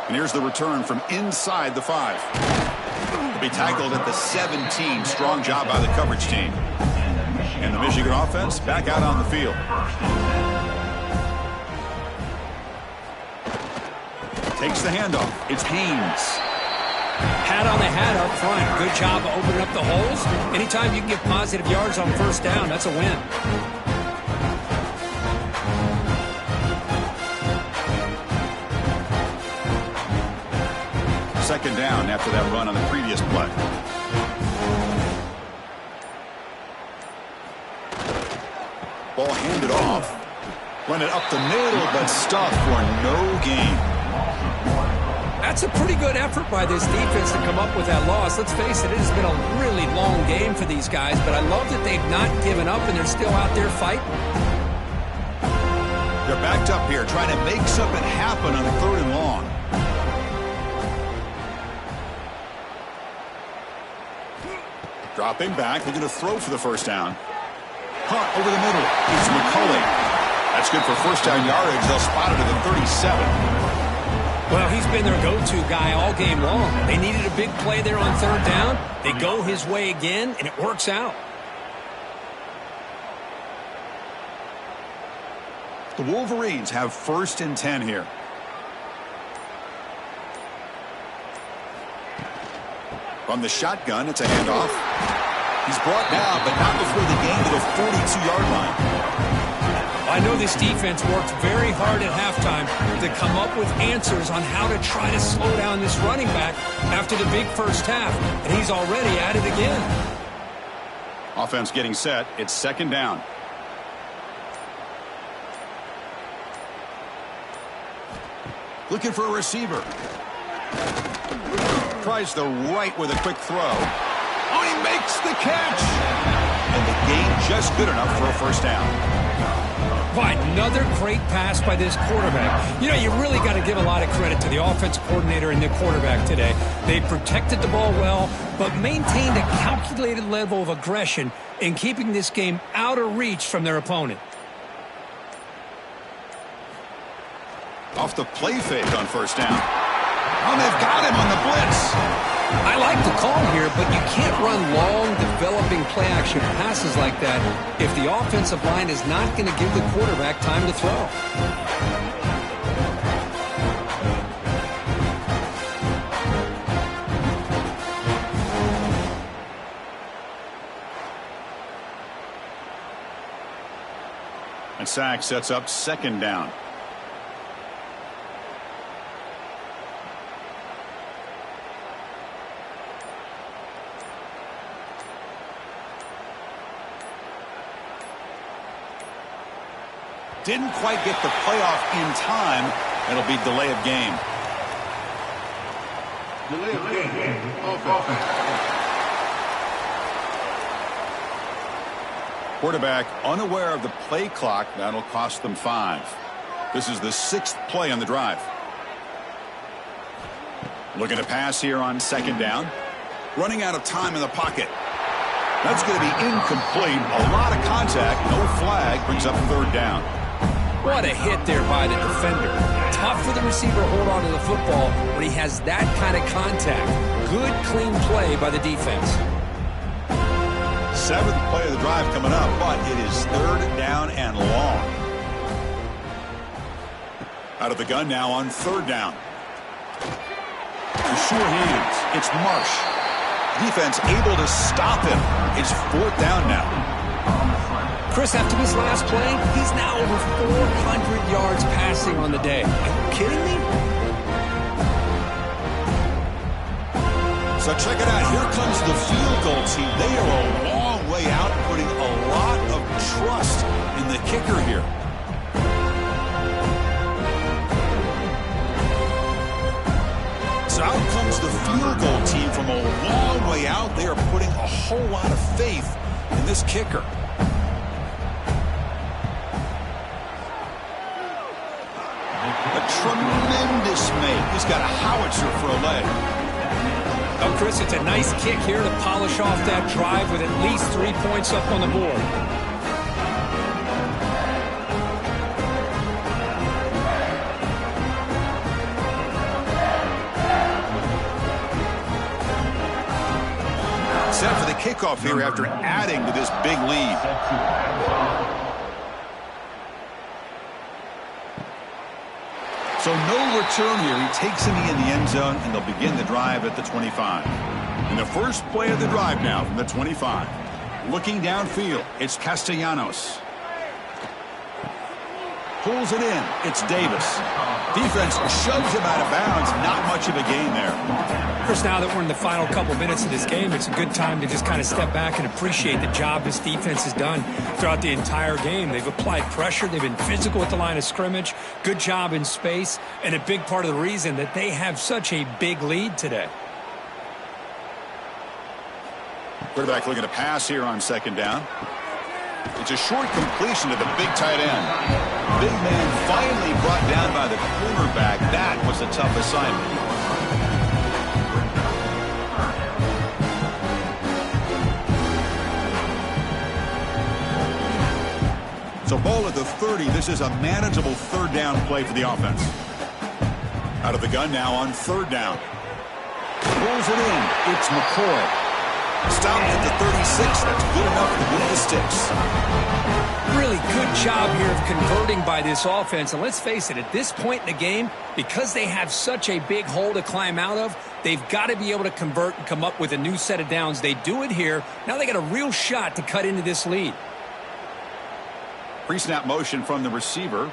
And here's the return from inside the 5. To be tackled at the 17. Strong job by the coverage team. And the Michigan offense back out on the field. Takes the handoff. It's Haynes. Hat on the hat up front. Good job of opening up the holes. Anytime you can get positive yards on 1st down, that's a win. Second down after that run on the previous play. Ball handed off. Run it up the middle, but stuffed for no gain. That's a pretty good effort by this defense to come up with that loss. Let's face it, it has been a really long game for these guys, but I love that they've not given up and they're still out there fighting. They're backed up here, trying to make something happen on 3rd and long. Dropping back, looking to throw for the 1st down. Hunt over the middle. It's McCulley. That's good for 1st down yardage. They'll spot it at the 37. Well, he's been their go-to guy all game long. They needed a big play there on 3rd down. They go his way again, and it works out. The Wolverines have 1st and 10 here. From the shotgun, it's a handoff. He's brought down, but not before the gain to the 42-yard line. I know this defense worked very hard at halftime to come up with answers on how to try to slow down this running back after the big 1st half, and he's already at it again. Offense getting set. It's 2nd down. Looking for a receiver. Tries the right with a quick throw. Oh, he makes the catch. And the gain just good enough for a 1st down. But another great pass by this quarterback. You know, you really got to give a lot of credit to the offensive coordinator and the quarterback today. They protected the ball well, but maintained a calculated level of aggression in keeping this game out of reach from their opponent. Off the play fake on 1st down. Oh, they've got him on the blitz. I like the call here, but you can't run long, developing play-action passes like that if the offensive line is not going to give the quarterback time to throw. And sack sets up 2nd down. didn't quite get the playoff in time. It'll be delay of game. Delay of game. Quarterback unaware of the play clock. That'll cost them 5. This is the 6th play on the drive. Looking to pass here on 2nd down. Running out of time in the pocket. That's going to be incomplete. A lot of contact. No flag. Brings up 3rd down. What a hit there by the defender. Tough for the receiver to hold on to the football when he has that kind of contact. Good, clean play by the defense. 7th play of the drive coming up, but it is 3rd down and long. Out of the gun now on 3rd down. To sure hands. It's Marsh. Defense able to stop him. It's 4th down now. Chris, after this last play, he's now over 400 yards passing on the day. Are you kidding me? So check it out. Here comes the field goal team. They are a long way out, putting a lot of trust in the kicker here. So out comes the field goal team from a long way out. They are putting a whole lot of faith in this kicker. A tremendous make. He's got a howitzer for a leg. Oh, Chris, it's a nice kick here to polish off that drive with at least 3 points up on the board. Set for the kickoff here after adding to this big lead. So no return here. He takes him in the end zone, and they'll begin the drive at the 25. And the first play of the drive now from the 25. Looking downfield, it's Castellanos. Pulls it in. It's Davis. Defense shoves him out of bounds. Not much of a gain there. Chris, now that we're in the final couple minutes of this game, it's a good time to just kind of step back and appreciate the job this defense has done throughout the entire game. They've applied pressure. They've been physical at the line of scrimmage. Good job in space. And a big part of the reason that they have such a big lead today. Quarterback looking to pass here on 2nd down. It's a short completion to the big tight end. Big man finally brought down by the cornerback. That was a tough assignment. So ball at the 30. This is a manageable 3rd down play for the offense. Out of the gun now on 3rd down. Pulls it in. It's McCoy. Stopped at the 36. That's good enough to move the sticks. Really good job here of converting by this offense. And let's face it, at this point in the game, because they have such a big hole to climb out of, they've got to be able to convert and come up with a new set of downs. They do it here. Now they got a real shot to cut into this lead. Pre-snap motion from the receiver.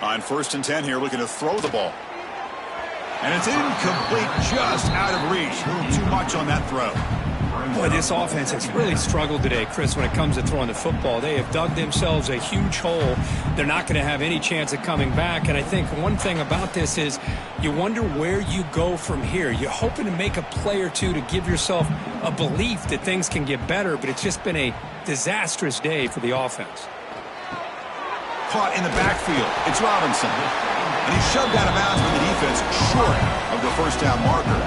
On 1st and 10 here, looking to throw the ball. And it's incomplete, just out of reach. A little too much on that throw. Boy, this offense has really struggled today, Chris, when it comes to throwing the football. They have dug themselves a huge hole. They're not going to have any chance of coming back. And I think one thing about this is you wonder where you go from here. You're hoping to make a play or two to give yourself a belief that things can get better, but it's just been a disastrous day for the offense. Caught in the backfield. It's Robinson. And he's shoved out of bounds by the defense short of the 1st down marker.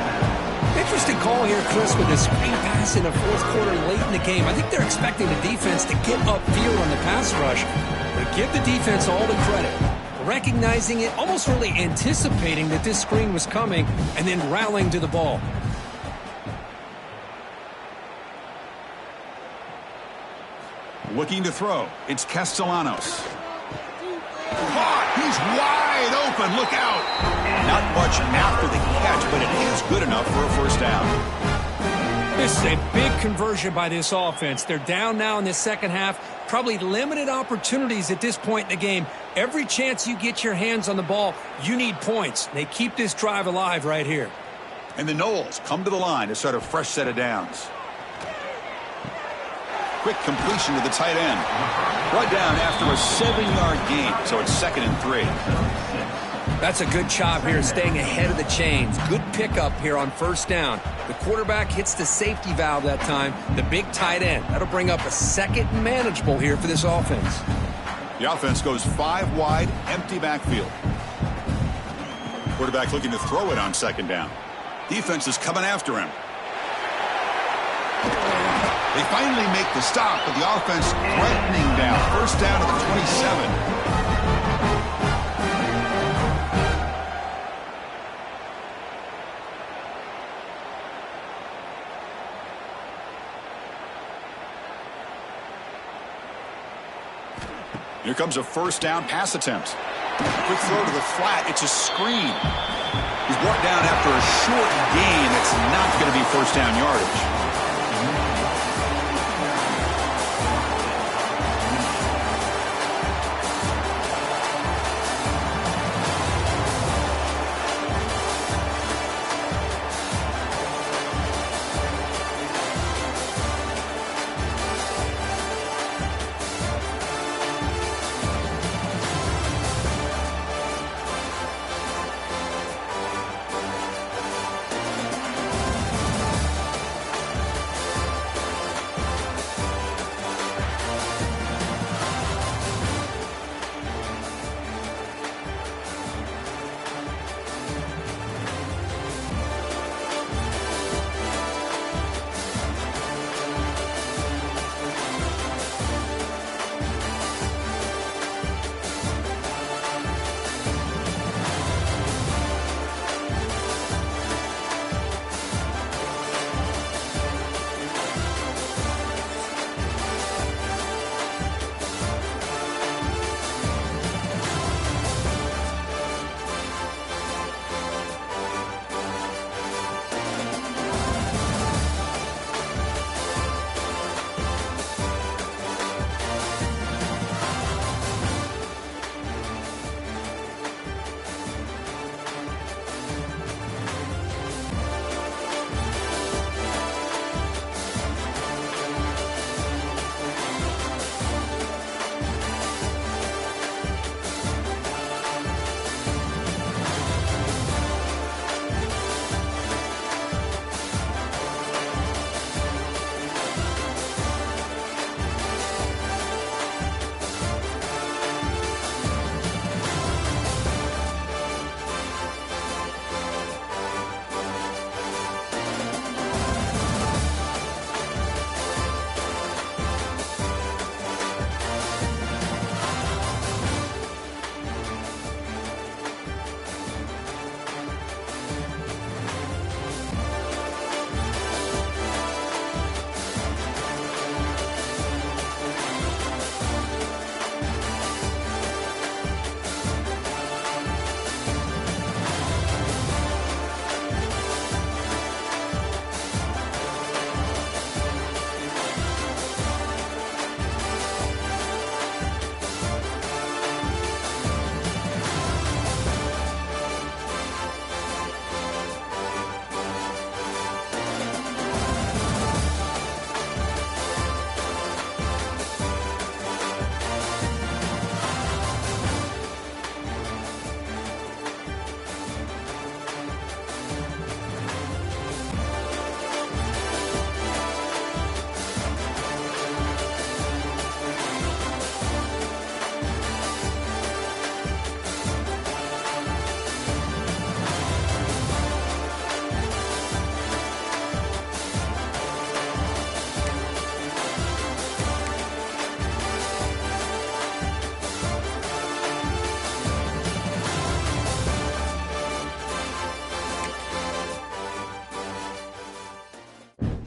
Interesting call here, Chris, with a screen pass in the 4th quarter late in the game. I think they're expecting the defense to get upfield on the pass rush. But give the defense all the credit. Recognizing it, almost really anticipating that this screen was coming, and then rallying to the ball. Looking to throw. It's Castellanos. Caught. He's wide open. Look out. Not much after the catch, but it is good enough for a 1st down. This is a big conversion by this offense. They're down now in the 2nd half. Probably limited opportunities at this point in the game. Every chance you get your hands on the ball, you need points. They keep this drive alive right here. And the Noles come to the line to start a fresh set of downs. quick completion to the tight end. Brought down after a 7-yard gain, so it's 2nd and 3. That's a good job here, staying ahead of the chains. Good pickup here on 1st down. The quarterback hits the safety valve that time, the big tight end. That'll bring up a 2nd and manageable here for this offense. The offense goes 5 wide, empty backfield. Quarterback looking to throw it on 2nd down. Defense is coming after him. They finally make the stop, but the offense threatening down. 1st down to the 27. Here comes a 1st down pass attempt. Quick throw to the flat. It's a screen. He's brought down after a short gain. It's not going to be 1st down yardage.